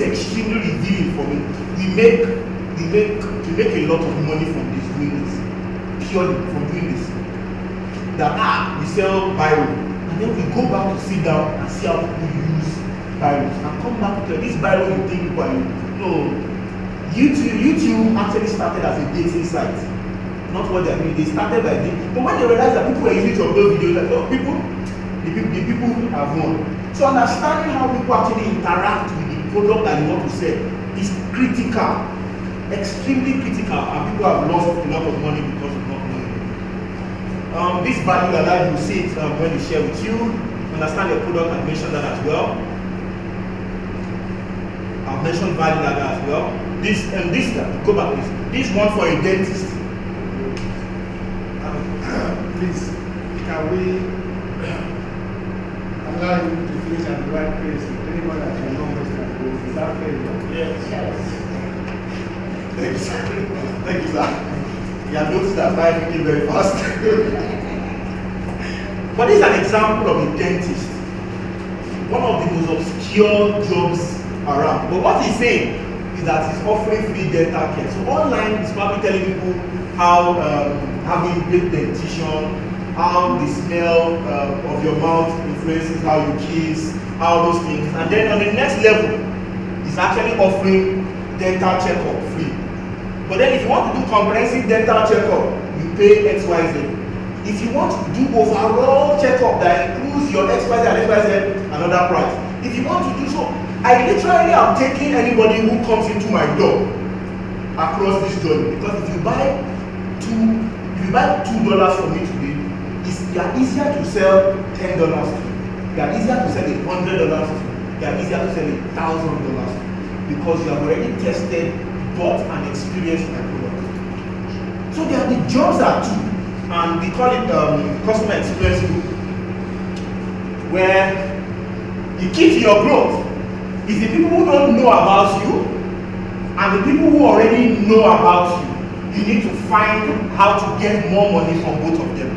extremely revealing for me. We make a lot of money from this, doing this. Purely from doing this. That we sell Bible, and then we go back to sit down and see how people use Bibles, and come back to this Bible you think people are using. No, YouTube actually started as a dating site. Not what they're doing. They started by dating, but when they realized that people were using to upload videos, like, oh, the people have won. So understanding how people actually interact with the product that you want to sell is critical, extremely critical, and people have lost a lot of money because of not knowing. This value that you see it when they share with you, understand your product. I've mentioned that as well. I've mentioned value that as well. This go back please. This one for a dentist. Please, can we allow you to finish at the right place? Anyone that you know is that fair? Yes. Thank you, sir. You have noticed that I'm thinking very fast. But this is an example of a dentist. One of the most obscure jobs around. But what he's saying is that he's offering free dental care. So online, he's probably telling people how having great dentition, how the smell of your mouth influences how you kiss, how those things. And then on the next level, he's actually offering dental checkup free. But then if you want to do comprehensive dental checkup, you pay XYZ. If you want to do overall checkup that includes your XYZ and XYZ, another price. If you want to do so, I literally am taking anybody who comes into my door across this journey, because if you buy $2 from me today, you are easier to sell $10 to. You are easier to sell $100 to. You are easier to sell $1,000 to, because you have already tested, bought, and experienced my product. So the jobs are two, and we call it customer experience group, where the key to your growth is the people who don't know about you and the people who already know about you. You need to find how to get more money from both of them.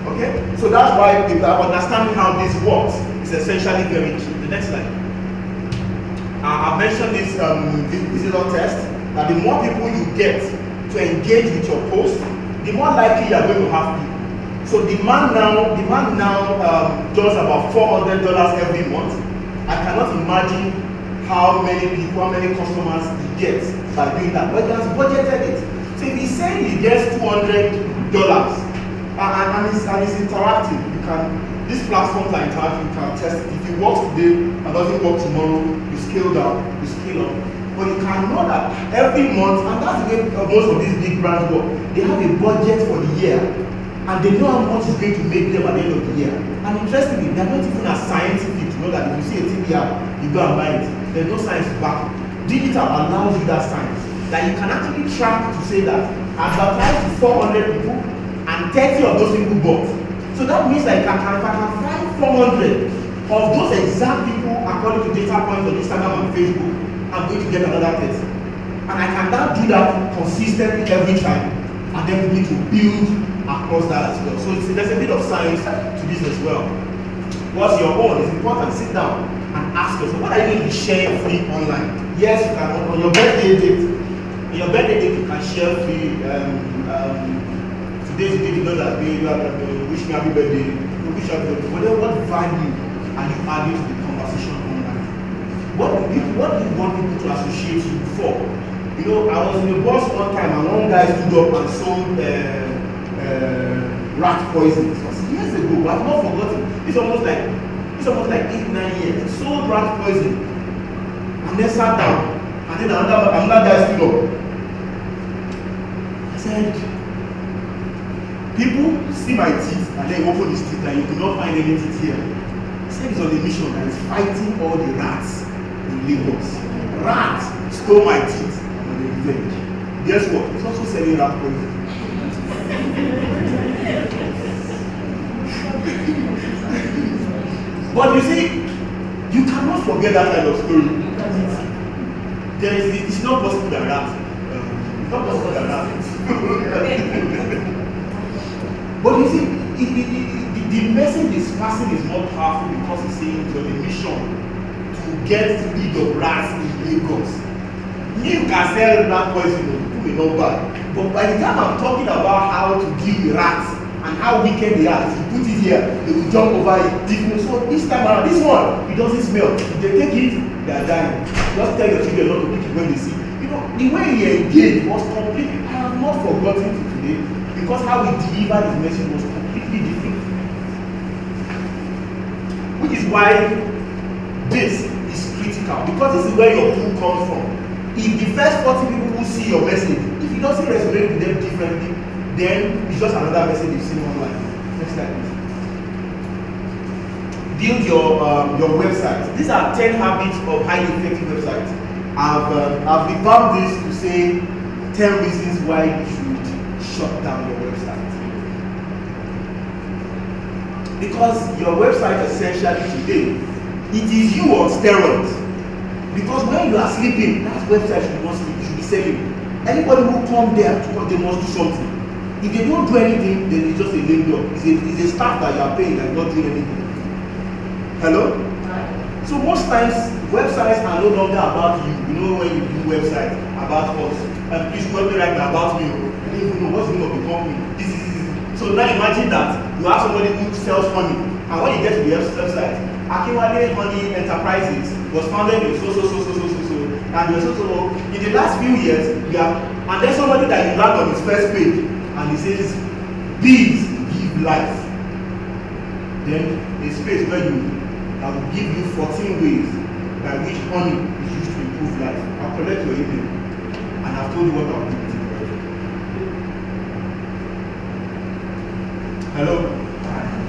Okay? So that's why understanding how this works is essentially very key. The next slide. I mentioned this visitor test, that the more people you get to engage with your post, the more likely you are going to have people. So the man now does about $400 every month. I cannot imagine how many people, how many customers he gets by doing that, but he has budgeted it. So if he's saying he gets $200 and it's interactive, these platforms are interactive, you can test it. If it works today and doesn't work tomorrow, you scale down, you scale up. But you can know that every month, and that's the way most of these big brands work, they have a budget for the year, and they know how much is going to make them at the end of the year. And interestingly, they're not even as scientific to know that if you see a TV app, you go and buy it. There's no science to back it. Digital allows you that science, that you can actually track to say that advertise to 400 people and 30 of those people bought. So that means that if I can find 400 of those exact people according to data points on Instagram and Facebook, I'm going to get another 30. And I can now do that consistently every time, and then we need to build across that as well. So there's a bit of science to this as well. What's your own? It's important. Sit down and ask yourself, what are you going to share free online? Yes, you can on your birthday date. In your birthday date, you can share free. Today's the day you know that you wish me happy birthday. You wish happy birthday. But then what value are you adding to the conversation online? What do you want people to associate you for? You know, I was in a bus one time and one guy stood up and sold rat poison. It was years ago. ago, but I've not forgotten. It's almost like 8-9 years. He sold rat poison and then sat down, and then another guy stood up. I said, people see my teeth and then open his teeth and you could not find any teeth here. He said he's on a mission and he's fighting all the rats in Lagos. Rats stole my teeth on the revenge. Guess what? He's also selling rat poison. But you see, you cannot forget that kind of story. It's not possible that rat. It's not possible that rat. But you see, the message is passing is more powerful because it's saying it's on a mission to get rid of rats in Lagos. You can sell rat poison, you may not buy. But by the time I'm talking about how to deal with rats and how wicked they are, if you put it here, they will jump over it. So this time around, this one, it doesn't smell. If they take it, they are dying. Just tell your children not to pick it when they see. You know, the way he engaged was completely, I have not forgotten to today, because how he delivered his message was completely different. Which is why this is critical, because this is where your clue comes from. If the first 40 people who see your message, if it doesn't resonate with them differently, then it's just another message they've seen online. Next slide, please. Build your website. These are 10 habits of highly effective websites. I've revamped this to say 10 reasons why you should shut down your website. Because your website essentially today, it is you on steroids. Because when you are sleeping, that website should not sleep, you should be selling. Anybody who come there, they must do something. If they don't do anything, then it's just a lame job. It's a staff that you are paying and not doing anything. Hello? So most times, websites are no longer about you. You know when you do websites about us. And please call me right now about me. I don't even know what's the name of the company. This. So now imagine that you have somebody who sells honey. And when you get to the website, Kayode Honey Enterprises was founded in so. And in the last few years, and there's somebody that you land on his first page, and he says, bees give life. Then a space where I will give you 14 ways by which honey is used to improve life. I'll collect your email, and I've told you what I'll do with it. Hello?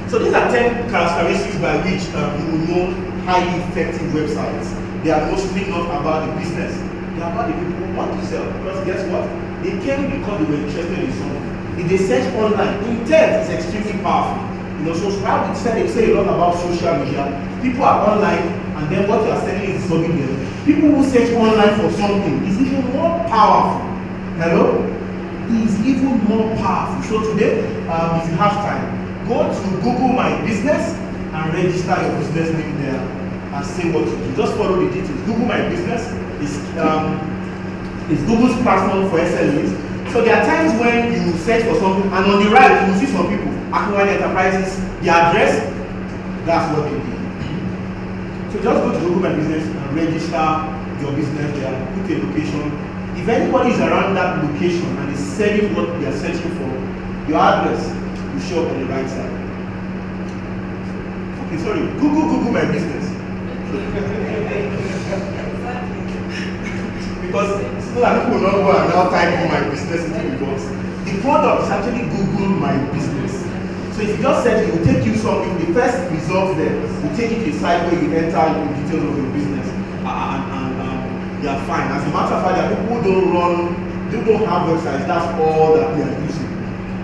So these are 10 characteristics by which you will know highly effective websites. They are mostly not about the business. They are about the people who want to sell. Because guess what? They came because they were interested in something. If they search online, intent is extremely powerful. You know, so I would say they say a lot about social media. People are online, and then what you are selling is something else. People who search online for something is even more powerful. Hello? It is even more powerful. So today, if you have time, go to Google My Business and register your business name there and say what you do. Just follow the details. Google My Business is Google's platform for SMEs. So there are times when you search for something, and on the right you will see some people, Kayode Enterprises, the address, that's what they do. So just go to Google My Business and register your business there, put a location. If anybody is around that location and is selling what they are searching for, your address will show up on the right side. Okay, sorry, Google My Business. Because it's not like people will not go and now type in my business into the box. The product is actually Google My Business. So if you just search it, will take you something. The first result there will take you to a site where you enter the details of your business, and you are fine. As a matter of fact, there are people who don't have websites. That's all that they are using.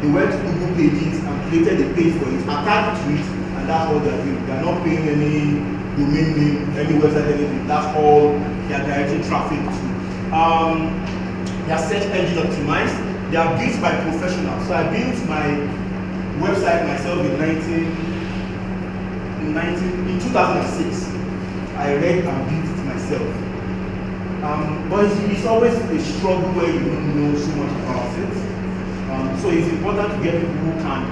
They went to Google Pages and created a page for it, attached to it, and that's all they are doing. They are not paying any domain name, any website, anything. That's all they are directing traffic to. They are search engine optimized. They are built by professionals. So I built my website myself in 2006. I read and built it myself. But it's always a struggle where you don't know so much about it. So it's important to get people who can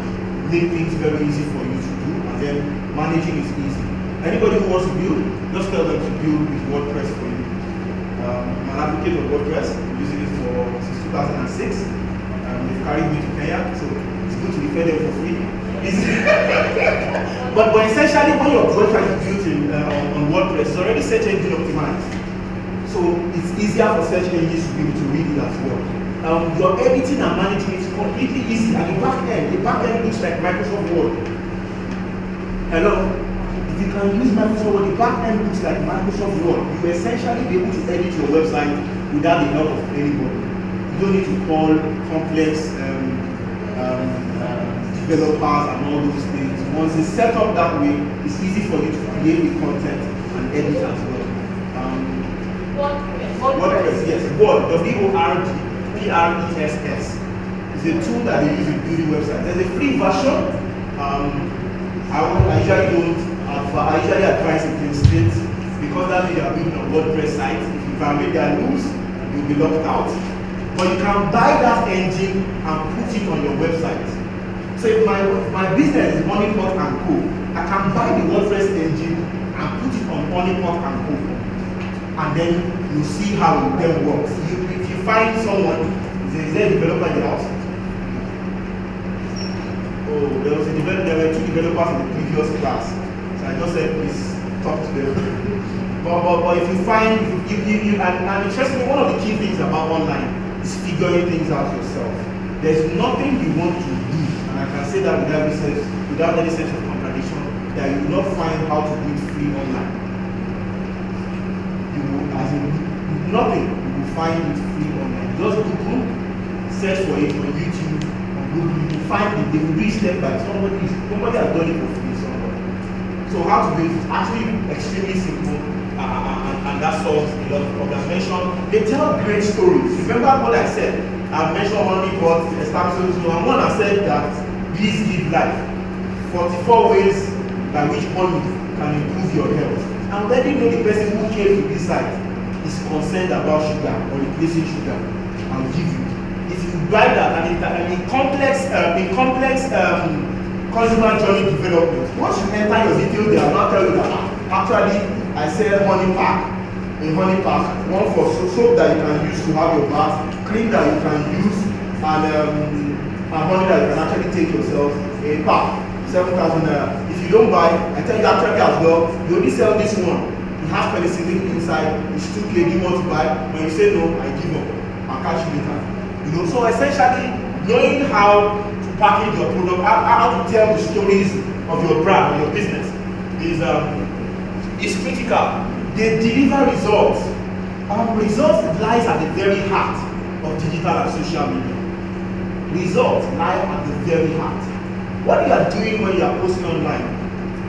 make things very easy for you to do, and then managing is easy. Anybody who wants to build, just tell them to build with WordPress for you. I'm an advocate of WordPress. I'm using it since 2006. They've carried me to Kenya, so it's good to refer them for free. but essentially, when your website is built on WordPress, it's already search engine optimized. So it's easier for search engines to be able to read it as well. Your editing and managing is completely easy. And the back end looks like Microsoft Word. Hello? If you can use Microsoft Word, the back end looks like Microsoft Word. You will essentially be able to edit your website without the help of anybody. You don't need to call complex developers and all those things. Once it's set up that way, it's easy for you to create the content and edit as well. WordPress, yes. Word, WORDPRESS. It's a tool that they use in building websites. There's a free version. I usually advise it instead because that means you are building a WordPress site. If you violate their rules, you'll be locked out. But you can buy that engine and put it on your website. So if my business is Honeypot & Co, I can buy the WordPress engine and put it on Honeypot & Co. And then you see how it then works. If you find someone, is there a developer in the house? Oh, there were two developers in the previous class. So I just said, please talk to them. but if you find, and interestingly, one of the key things about online is figuring things out yourself. There's nothing you want to do, and I can say that without any sense of contradiction, that you will not find how to do it free online. Nothing you will find it free online. Just Google, search for it on YouTube, on Google, you will find it. They will do it step by step. Somebody has done it for free. So how to do it is actually extremely simple, and that solves a lot of problems. They tell great stories. Remember what I said? I mentioned Honeypot, establishment, and one I said that bees give life. 44 ways by which honey can improve your health. And already know the person who came to this site is concerned about sugar or replacing sugar. I'll give you. If you buy that, and in complex consumer journey development, once you enter your details, they will not tell you that actually I sell honey pack, a honey pack, one for soap that you can use to have your bath, cream that you can use, and honey that you can actually take yourself, a pack, 7,000 naira. If you don't buy, I tell you actually as well, you only sell this one. It has penicillin inside, it's 2K, you want to buy. When you say no, I give up. I'll catch you later. So essentially, knowing how to package your product, how to tell the stories of your brand or your business is critical. They deliver results. Results lies at the very heart of digital and social media. Results lie at the very heart. What you are doing when you are posting online,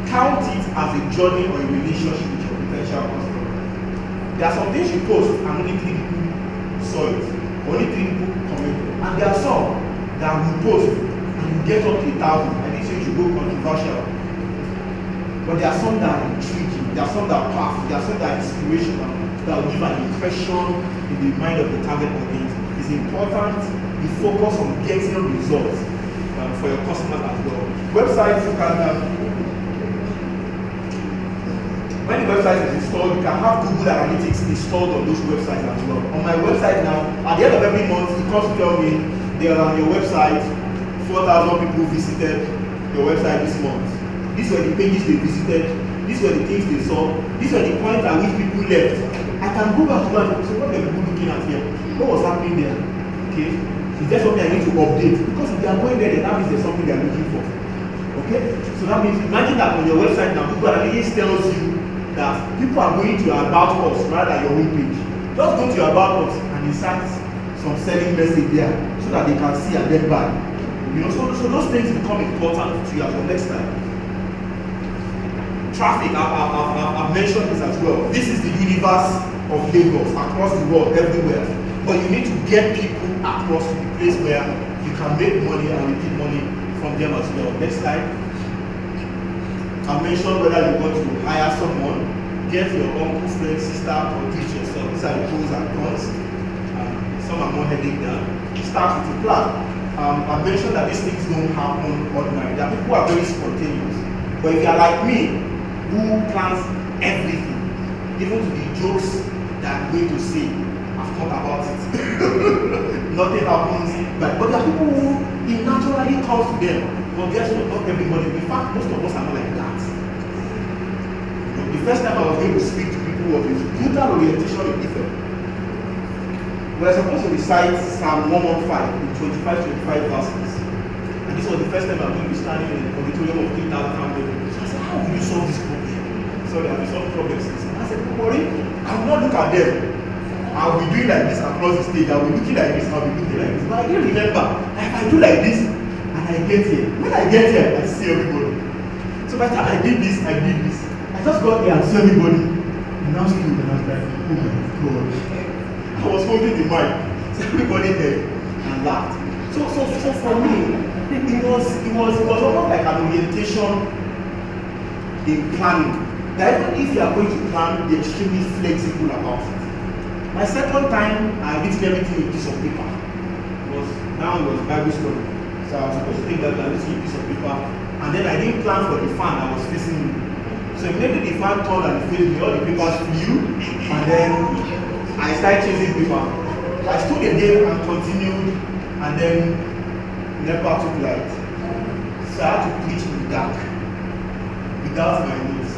count it as a journey or a relationship with your potential customer. There are some things you post and only 3 people saw it, only 3 people commented, and there are some that will post and you get up to 1,000. I think so you should go controversial. But there are some that are intriguing, there are some that are powerful, there are some that are inspirational, that will give an impression in the mind of the target audience. It's important you focus on getting results for your customers as well. Websites, you can, when the website is installed, you can have Google Analytics installed on those websites as well. On my website now, at the end of every month, it comes to tell me, there on your website, 4,000 people visited your website this month. These were the pages they visited, these were the things they saw, these were the points at which people left. I can go back to that and say, what are people looking at here? What was happening there? Okay? Is there something I need to update? Because if they are going there, then that means there's something they are looking for. Okay? So that means, imagine that on your website now, Google Analytics tells you that people are going to your About Us rather than your homepage. Just go to your About Us and insert some selling message there so that they can see and then buy. So those things become important to you as well next time. Traffic, I've mentioned this as well. This is the universe of Lagos, across the world, everywhere. But you need to get people across to the place where you can make money and repeat money from them as well. Next slide. I mentioned whether you want to hire someone, get your uncle, friend, sister, or teach yourself. These are the pros and cons. Some are more headache than. Start with a plan. I mentioned that these things don't happen ordinarily. There are people who are very spontaneous. But if you are like me, who plans everything, even to the jokes that I'm going to say, I've thought about it. Nothing happens. But there are people who it naturally comes to them. But guess what? Not everybody, in fact, most of us are not like that. The first time I was going to speak to people was with brutal orientation in Ife. We were supposed to recite Psalm 115 in 25 verses. And this was the first time I was going to be standing in an auditorium of 3,000 family. So I said, how will you solve this problem? Sorry, I've been solving problems since. And I said, don't worry, I will not look at them. I'll be doing like this across the stage. I'll be looking like this, I'll be looking like this. But I didn't remember. If I do like this, and I get here. When I get here, I see everybody. So by the time I did this, I just got here and saw everybody. And now stood and I was like, oh my God. I was holding the mic. So everybody heard and laughed. So for me, it was almost like an orientation in planning. That even if you are going to plan, be extremely flexible about it. My second time, I written everything in a piece of paper. It was Bible study. So I was supposed to take that and written a piece of paper. And then I didn't plan for the fan I was facing me. So immediately the fan turned and faced me, all the papers flew, and then I started chasing paper. I stood again and continued, and then never took light. So I had to preach in the dark, without my notes.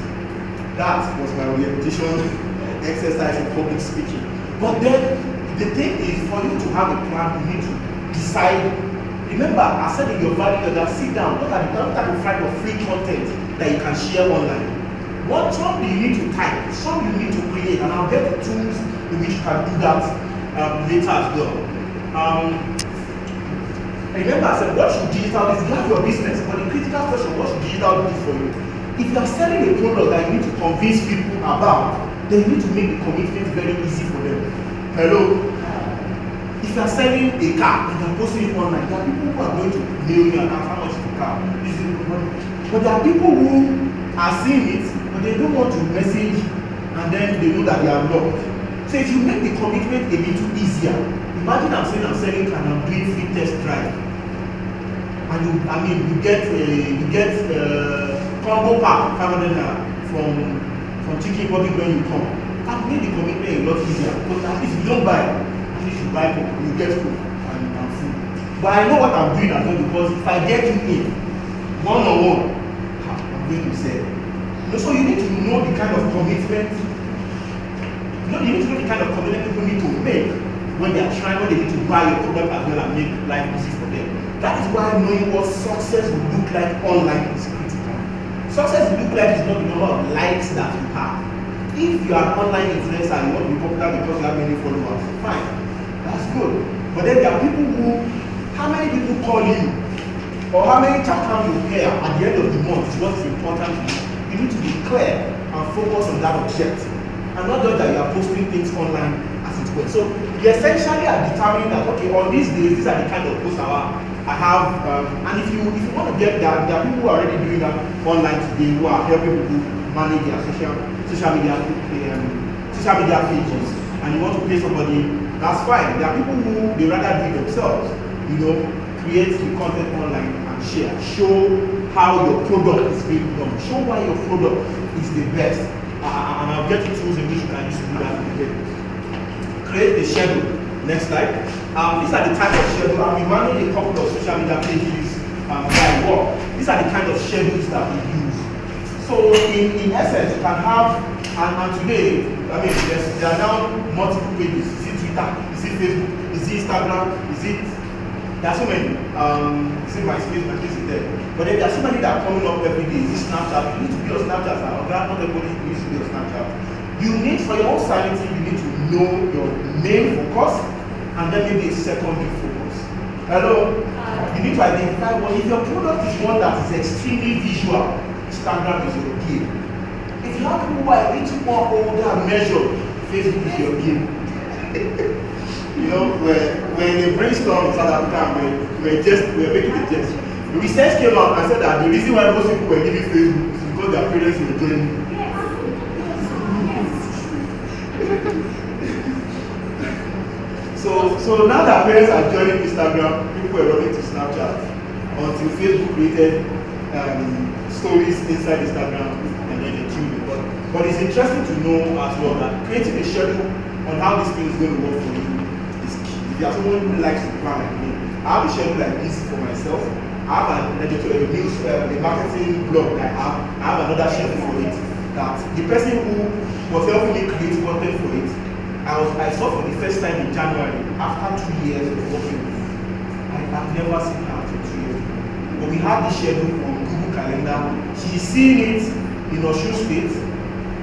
That was my orientation exercise in public speaking. But then, the thing is, for you to have a plan, you need to decide. Remember, I said in your value that sit down, look at the type of free content that you can share online. Some you need to type, some you need to create, and I'll get the tools in which you can do that later as well. Remember, I said, what should digital do? You have your business, but the critical question, what should digital do for you? If you are selling a product that you need to convince people about, then you need to make the commitment very easy for them. Hello? If you are selling a car and you are posting it online, there are people who are going to mail you and ask how much is the car. But there are people who are seeing it, but they don't want to message, and then they know that they are locked. So if you make the commitment a little easier, imagine I'm saying I'm selling and I'm doing free test drive, and you get combo pack 500 from Chicken Republic when you come. I've made the commitment a lot easier, because at least if you don't buy, at least you buy food, you get food and food. But I know what I'm doing as well, because if I get you in one-on-one, I'm going to sell. So you need to know the kind of commitment. You need to know the kind of commitment people need to make when they need to buy your product as well and make life easy for them. That is why knowing what success will look like online is critical. Success will look like is not the number of likes that you have. If you are an online influencer and you want to be popular because you have many followers, fine, that's good. But then there are people how many people call you, or how many chapters you pay at the end of the month is what is important to you. You need to be clear and focus on that objective, and not just that you are posting things online as it were. So you essentially are determining that, okay, on these days, these are the kind of posts I have, and if you want to get that, there are people who are already doing that online today who are helping people manage their social media pages, and you want to pay somebody, that's fine. There are people who they rather do it themselves, create the content online and share, show how your product is being done, show why your product is the best, and I'll get you tools in which you can use to do that again. Create a schedule. Next slide. These are the type of schedule, and we manage a couple of social media pages by work. These are the kind of schedules that we use. So in essence, you can have, and today, there are now multiple pages. Is it Twitter? Is it Facebook? Is it Instagram? There are so many. Is it MySpace? MySpace is there. But then there are so many that are coming up every day. Is it Snapchat? You need to be on Snapchat. Not everybody needs to be on Snapchat. You need, for your own sanity, you need to know your main focus and then maybe a secondary focus. Hello? You need to identify if your product is one that is extremely visual, Instagram is your game. If you have people who are a little more older and measured, Facebook is your game. When they brainstorm in South Africa, we're making a jest. The research came out and said that the reason why most people were leaving Facebook is because their parents were joining. So now that parents are joining Instagram, people are running to Snapchat until Facebook created stories inside Instagram and then they killed it. But it's interesting to know as well that creating a schedule on how this thing is going to work for you is key. If you are someone who likes to plan like me, I have a schedule like this for myself. I have an editor, a marketing blog that I have another schedule for it. That the person who was helping me create content for it, I saw for the first time in January after 2 years of working. I've never seen her after 2 years. But we have the schedule on Google Calendar. She's seeing it in Osun State.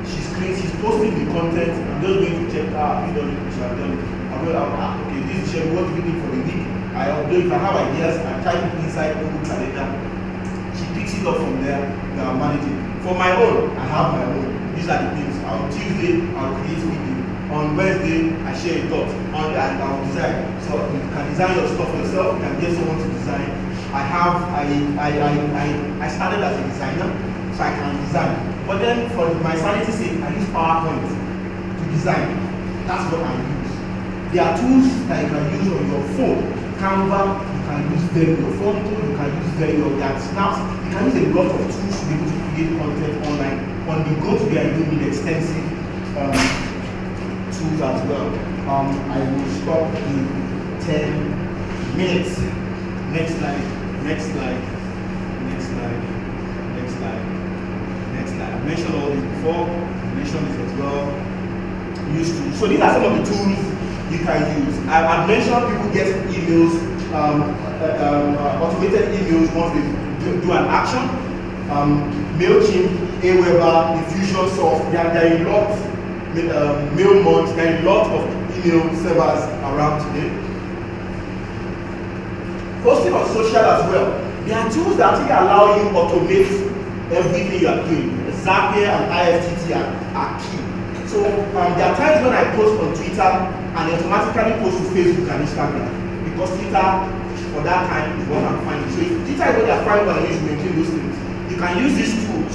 She's posting the content. I'm just going to check her. Have you done it? She has done it. Okay, this is schedule. What do you think for the week? I upload. If I have ideas, I type it inside Google Calendar. She picks it up from there. We are managing. For my own, I have my own. These are the things. On Tuesday, I'll create video. On Wednesday, I share a thought. I'll design. So you can design your stuff yourself. You can get someone to design. I started as a designer, so I can design. But then for my sanity sake, I use PowerPoint to design. That's what I use. There are tools that you can use on your phone. Canva, you can use Vero. Photo, you can use Vero. There are snaps. You can use a lot of tools to be able to create content online. When you go to there, you need extensive tools as well. I will stop in 10 minutes. Next slide. Next slide. Next slide. Next slide. Next slide. I mentioned all this before. I mentioned this as well. Use tools. So these are some of the tools you can use. I've mentioned people get emails, automated emails once they do an action. MailChimp, Aweber, Infusionsoft, there are a lot. Mailmont, there are a lot of email servers around today. Posting on social as well. There are tools that actually allow you to automate everything you are doing. Zapier and IFTT are key. So there are times when I post on Twitter and automatically post to Facebook and Instagram because Twitter for that time is what I'm finding. So if Twitter is what they are finding when I use to maintain those things, you can use these tools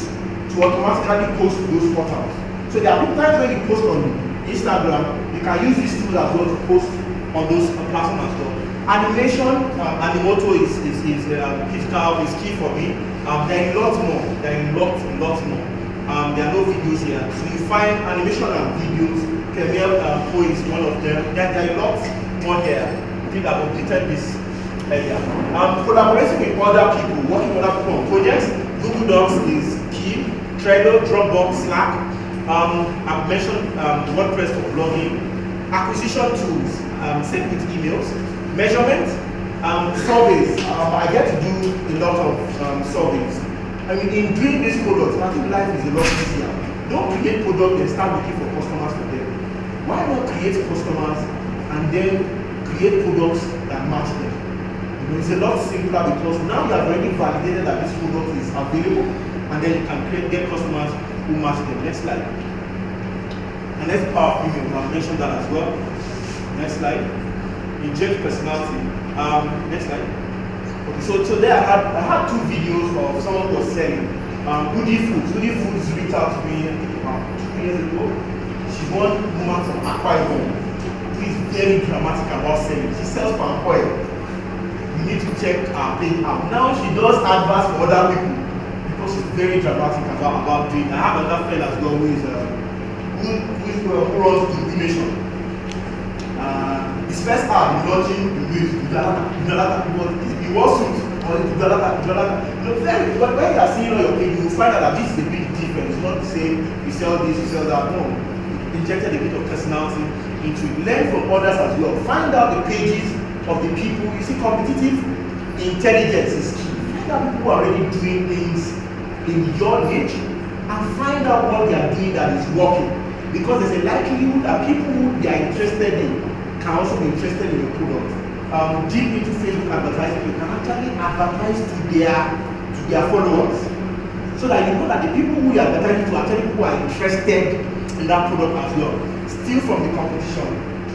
to automatically post to those portals. So there are times when you post on Instagram, you can use these tools as well to post on those platforms as well. Animation, Animoto is critical, is key for me. There are lots more. There are lots more. There are no videos here. So you find animation and videos. Premiere Pro is one of them. There are lots more here. I think I've completed this earlier. Collaborating with other people, working with other people on projects. Google Docs is key. Trello, Dropbox, Slack. I've mentioned WordPress for blogging. Acquisition tools, same with emails. Measurement, surveys. I get to do a lot of surveys. I mean, in doing these products, I think life is a lot easier. Don't create products and start looking for customers for them. Why not create customers and then create products that match them? You know, it's a lot simpler because now you have already validated that this product is available, and then you can get customers who match them. Next slide. And let's power premium. I've mentioned that as well. Next slide. Inject personality. Next slide. Okay, so there I had 2 videos of someone who was selling Woody Foods. Woody Foods reached out to me about 2 years ago. She's one woman from Akwa Ibom who is very dramatic about selling. She sells palm oil. You need to check her page out. Now she does adverts for other people because she's very dramatic about doing it. I have another friend as well who runs Illumination. His first ad is launching the music. He was suit or very. But when you are seeing on your page, you will find out that this is a big difference. It's not the same. You sell this, you sell that. No, you injected a bit of personality into it. Learn from others as well. Find out the pages of the people. You see, competitive intelligence is key. Find out people who are already doing things in your niche and find out what they are doing that is working. Because there's a likelihood that people who they are interested in can also be interested in your product. Deep into Facebook advertising, you can actually advertise to their followers, so that you know that the people who you are advertising to are actually people who are interested in that product as well. Steal from the competition.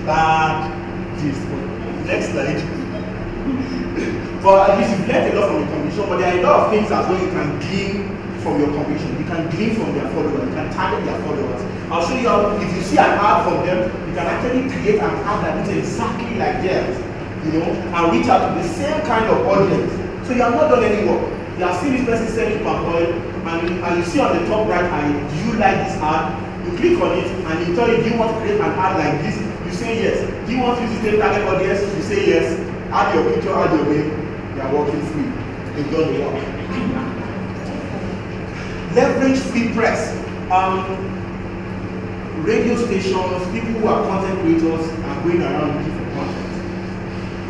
Bad gist. Next slide. But at least you've learned a lot from the competition, but there are a lot of things as well you can glean from your competition. You can glean from their followers, you can target their followers. I'll show you how, if you see an ad from them, you can actually create an ad that looks exactly like theirs, you know, and reach out to the same kind of audience. So you have not done any work. You have seen this person selling palm oil, and you see on the top right hand, do you like this ad? You click on it, and you tell you, do you want to create an ad like this? You say yes. Do you want to use the same target audience? You say yes. Add your picture, add your name. You are working free. they've done the work. Leverage free press. Radio stations, people who are content creators are going around looking for content.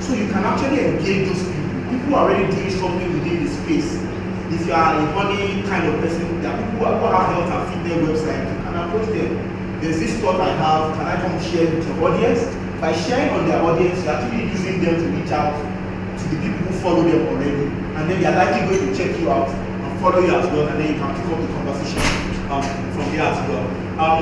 So you can actually engage those people. People are already doing something within the space. If you are a money kind of person, there are people who have health and fitness websites, you can approach them. There's this thought I have, can I come share with your audience? By sharing on their audience, you're actually using them to reach out to the people who follow them already. And then they're likely going to check you out and follow you as well, and then you can pick up the conversation from there as well.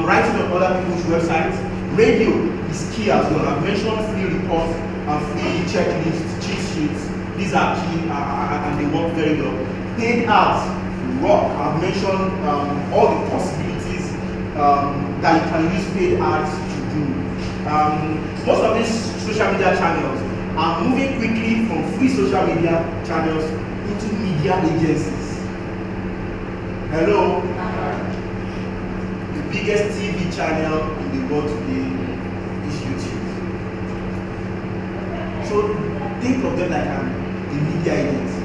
Writing on other people's websites. Radio is key as well. I've mentioned free reports and free checklists, cheat sheets. These are key and they work very well. Paid ads work. I've mentioned all the possibilities that you can use paid ads to do. Most of these social media channels are moving quickly from free social media channels into media agencies. Hello? The biggest TV channel in the world today is YouTube. So think of them like a media agency.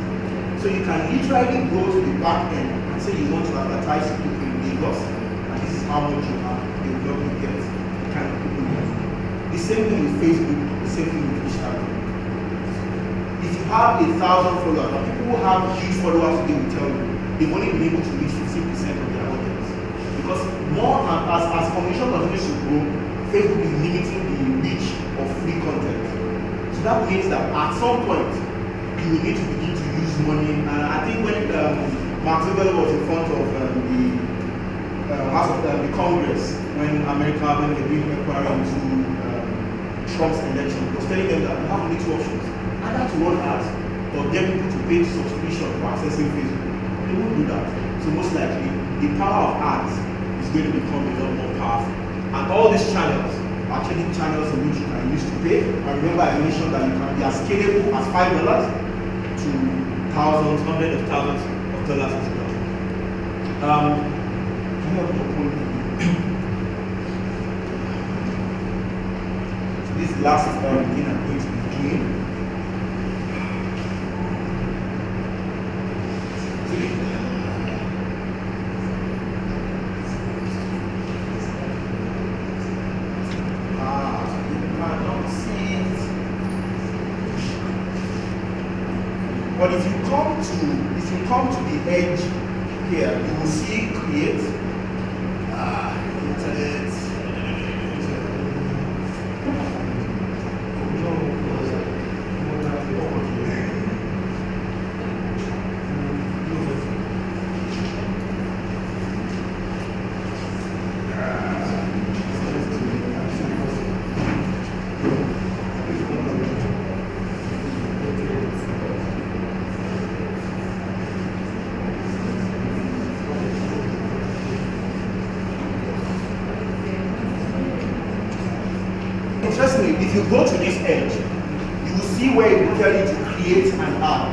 So you can literally go to the back end and say you want to advertise to people in Lagos, and this is how much you have, they will not get the kind of people you have. The same thing with Facebook, the same thing with Instagram. If you have 1,000 followers, and people who have huge followers today will tell you, they've only been able to reach 15% of their audience. Because more as commission continues to grow, Facebook is limiting the reach of free content. So that means that at some point, you will need to begin to use money. And I think when Mark Zuckerberg was in front of the House of the Congress, when they were doing inquiry into Trump's election, he was telling them that we have only two options: either to run ads or get people to pay subscription for accessing Facebook. They won't do that. So most likely, the power of ads is going to become a lot more powerful. And all these channels are actually channels in which you can use to pay. And remember, I mentioned that you can be as scalable as $5 to thousands, hundreds of thousands of dollars as well. So this last thing I'm going to be doing. But if you come to the edge here, you will see create internet. Interestingly, if you go to this edge, you will see where it will tell you to create an ad.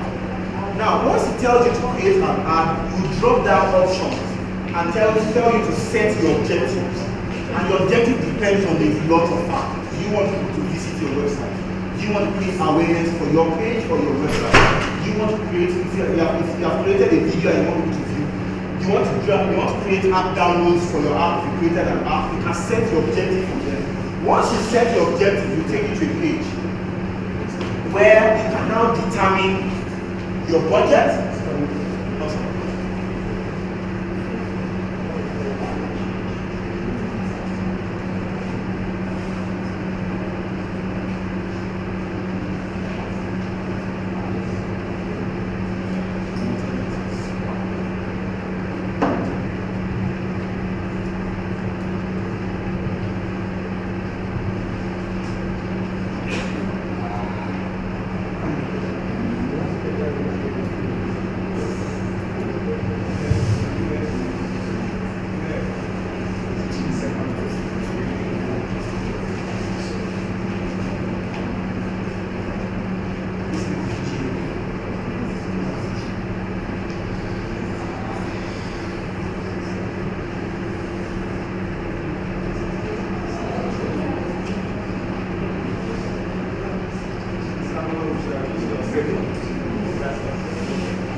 Now, once it tells you to create an ad, you drop down options and tell you to set your objectives. And your objective depends on a lot of factors. Do you want people to visit your website? Do you want to create awareness for your page or your website? Do you want to create, if you have created a video and you want people to view, you want to create app downloads for your app. If you created an app, you can set your objective for them. Once you set your objective, you take you to a page where you can now determine your budget.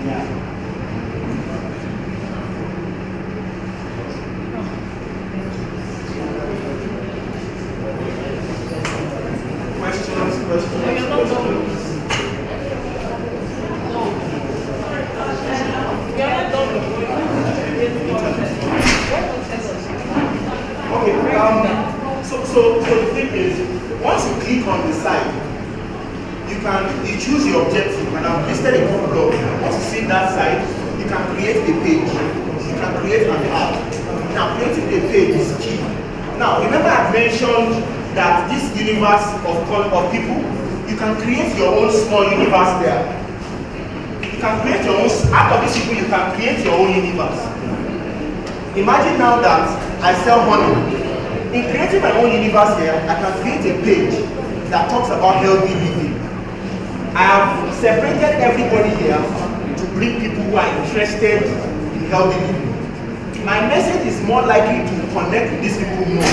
Yeah. Questions? Okay, so the thing is, once you click on the site, you choose your objective, and I've listed a couple of them. Once you see that site, you can create a page, you can create an app. Now, creating a page is key. Now, remember I mentioned that this universe of people, you can create your own small universe there. You can create your own, out of these people, you can create your own universe. Imagine now that I sell honey. In creating my own universe here, I can create a page that talks about healthy living. I have separated everybody here to bring people who are interested in healthy living. My message is more likely to connect with these people more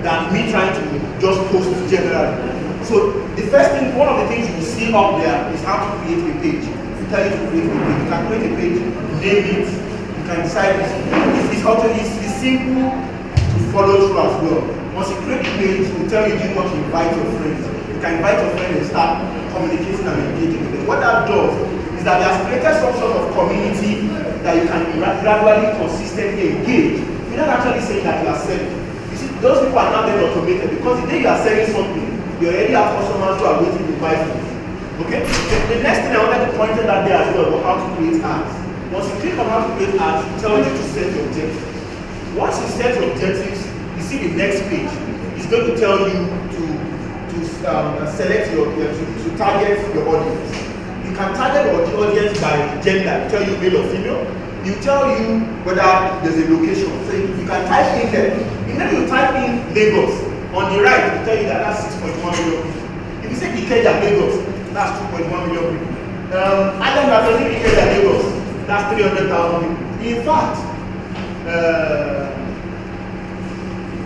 than me trying to just post generally. So the first thing, one of the things you see up there is how to create a page. We tell you to create a page. You can create a page, name it, you can decide it's simple to follow through as well. Once you create a page, we tell you do you want to invite your friends. You can invite your friends and start communicating and engaging with them. What that does is that it has created some sort of community that you can gradually, consistently engage without actually saying that you are selling. You see, those people are now then automated because the day you are selling something, you already have customers who are waiting to buy things. Okay? The next thing I wanted to point out there as well was how to create ads. Once you click on how to create ads, it tells you to set your objectives. Once you set your objectives, you see the next page. It's going to tell you to select to target your audience. You can target your audience by gender. It tell you male or female. You tell you whether there's a location. So you can type in there. Immediately you type in Lagos. On the right, it tell you that that's 6.1 million people. If you say Ikeja Lagos, that's 2.1 million people. Adam Rafferty Ikeja Lagos, that's 300,000 people. In fact,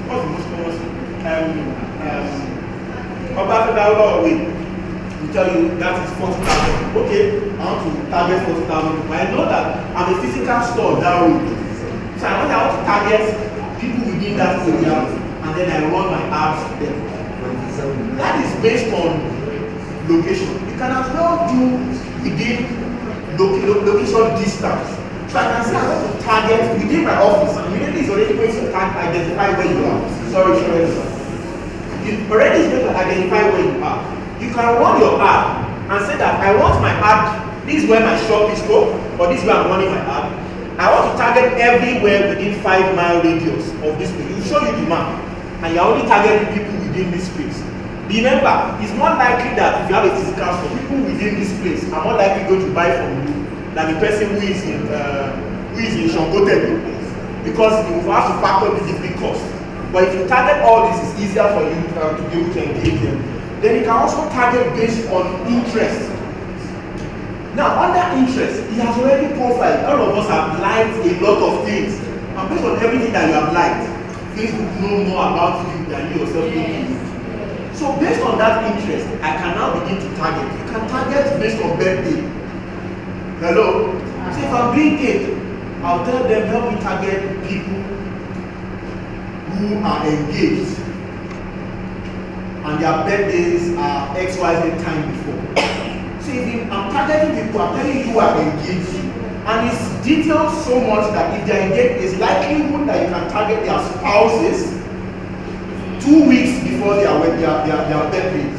what's the most common? About way, we tell you that is 40,000. Okay, I want to target 40,000 people. I know that I'm a physical store down road. So I want to target people within that area, and then I run my ads to them. That is based on location. You can as well do within location distance. So I can say I want to target within my office. Immediately it's already going to identify where you are. Sorry. It already is going to identify where you are. You can run your ad and say that I want my ad, this is where my shop is called, or this is where I'm running my ad. I want to target everywhere within 5-mile radius of this place. It will show you the map, and you're only targeting people within this place. Remember, it's more likely that if you have a physical store, people within this place are more likely going to buy from you than the person who is in Shangotebu, because you will have to factor the different costs. But if you target all this, it's easier for you to be able to engage them. Then you can also target based on interest. Now, under interest, it has already profiled. All of us have liked a lot of things. And based on everything that you have liked, Facebook know more about you than you yourself know. So based on that interest, I can now begin to target. You can target based on birthday. Hello? So if I'm doing cake, I'll tell them, help me target people who are engaged and their birthdays are XYZ time before. So if I'm targeting people, I'm telling you who are engaged, and it's detailed so much that if they're engaged, it's likelihood that you can target their spouses 2 weeks before their birthdays.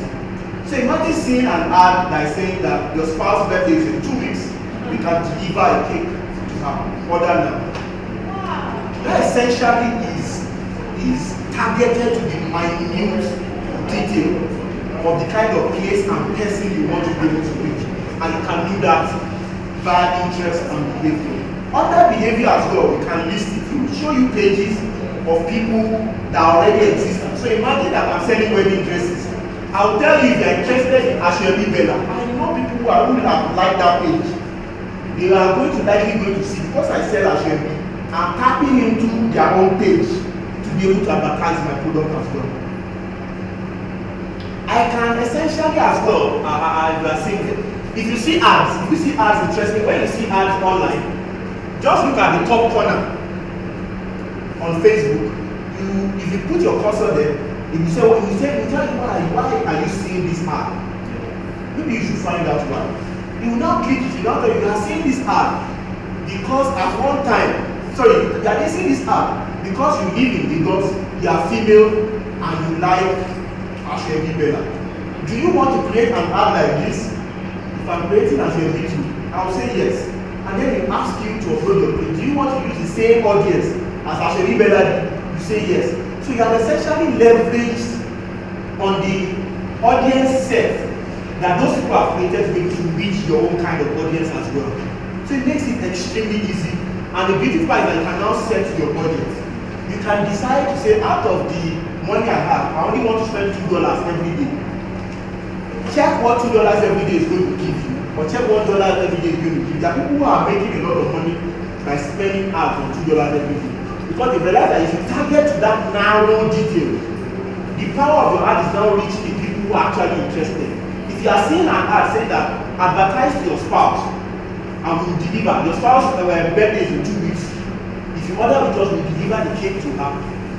So imagine seeing an ad that is saying that your spouse's birthday is in 2 weeks, we can deliver a cake to her. Order now. That essentially is targeted to the minute detail of the kind of place and person you want to be able to reach, and you can do that via interest and behavior. Under behavior as well, we can list it. We will show you pages of people that already exist. So imagine that I'm selling wedding dresses. I'll tell you if you're interested in Ashwebi Bella. I know people who have liked that page. They are likely going to see, because I sell Ashwebi, I'm tapping into their own page to be able to advertise my product as well. I can essentially as well, If you see ads interesting, when you see ads online, just look at the top corner on Facebook. If you put your cursor there, if you say, you tell you why are you seeing this ad? Maybe you should find out why. You will now click it, you now tell you are seeing this ad because at one time, you are seeing this ad because you live in Lagos, you are female, and you like Ashwebi Bella. Do you want to create an ad like this? If I'm creating Ashwebi too, I will say yes. And then they ask you to upload your page. Do you want to use the same audience as Ashwebi Bella? You say yes. So you have essentially leveraged on the audience set that those people have created with to reach your own kind of audience as well. So it makes it extremely easy. And the beauty part is that you can now set your budget. You can decide to say, out of the money I have, I only want to spend $2 every day. Check what $2 every day is going to give you, or check what $1 every day is going to give you. There are people who are making a lot of money by spending ads on $2 every day. Because they realize that if you target to that narrow detail, the power of your ad is now reaching the people who are actually interested. If you are seeing an ad saying that advertise to your spouse and we will deliver, your spouse birthday is in 2 weeks. If you order with us, we deliver the cake to her.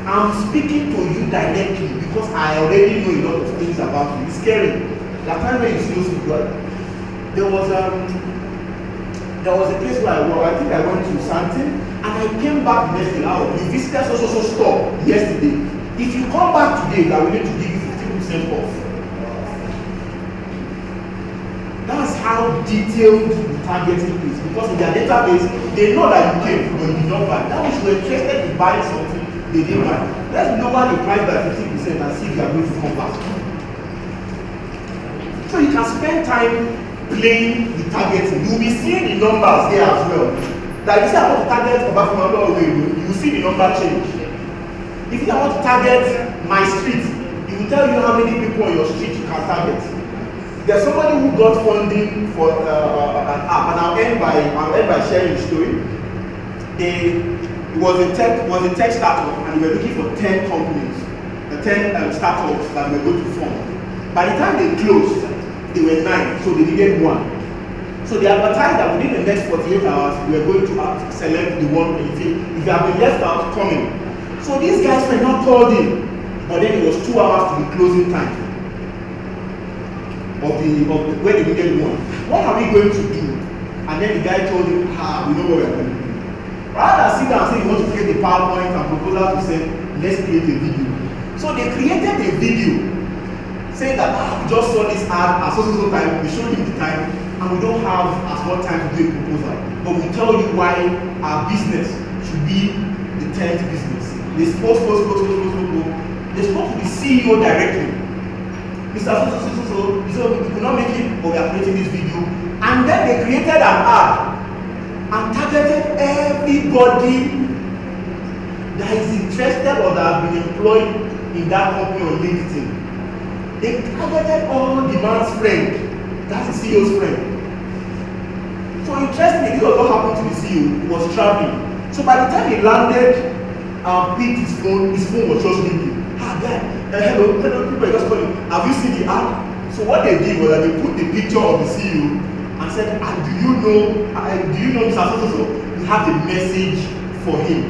I'm speaking to you directly because I already know a lot of things about you. It's scary. That time when you see those people, there was a place where I work. I think I went to something and I came back the next day. You visited so store yesterday. If you come back today, I will need to give you 50% off. That's how detailed the targeting is, because in their database, they know that you came, but you did not buy. That means you were interested in buying something they didn't buy. Let's lower the price by 50% and see if you are going to come back. So you can spend time playing the targeting. You will be seeing the numbers there as well. Like if you say I want to target you will see the number change. If you say I want to target my street, it will tell you how many people on your street you can target. There's somebody who got funding for an app, and I'll end by sharing the story. It was a tech startup, and we were looking for 10 companies, 10 startups that were going to form. By the time they closed, they were 9, so they needed 1. So they advertised that within the next 48 hours, we were going to select the one. If you have been left out, come in. So these guys were not called in, but then it was 2 hours to the closing time of the where they needed 1. What are we going to do? And then the guy told him, we know what we're going to do. Rather than sit down and say you want to create a PowerPoint and proposal to say, let's create a video. So they created a video saying that we just saw this ad at so time, we showed him the time, and we don't have as much time to do a proposal. But we tell you why our business should be the 10th business. They spoke. They spoke to the CEO directly. Mr. So we could not make it, but we are creating this video. And then they created an ad and targeted everybody that is interested or that has been employed in that company on LinkedIn. They targeted all the man's friend. That's the CEO's friend. So interestingly, this was what happened to the CEO. He was traveling. So by the time he landed and picked his phone was just ringing. Guy, hello, people are just calling. Have you seen the ad? So what they did was that they put the picture of the CEO and said, do you know Mr. So? We have a message for him.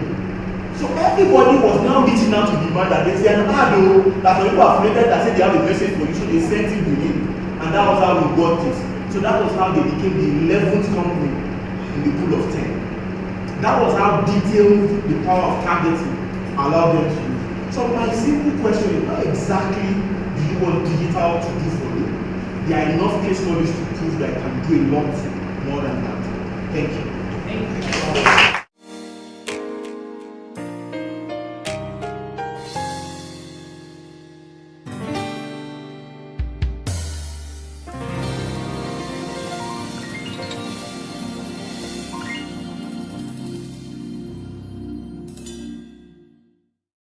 So everybody was now reaching out to the man that they said, that some people have created that said they have a message for you, so they sent him to him. And that was how we got it. So that was how they became the 11th company in the pool of 10. That was how detailed the power of targeting allowed them to do. So my simple question is, what exactly do you want digital to do for you? There are enough case studies to prove that it can do a lot more than that. Thank you.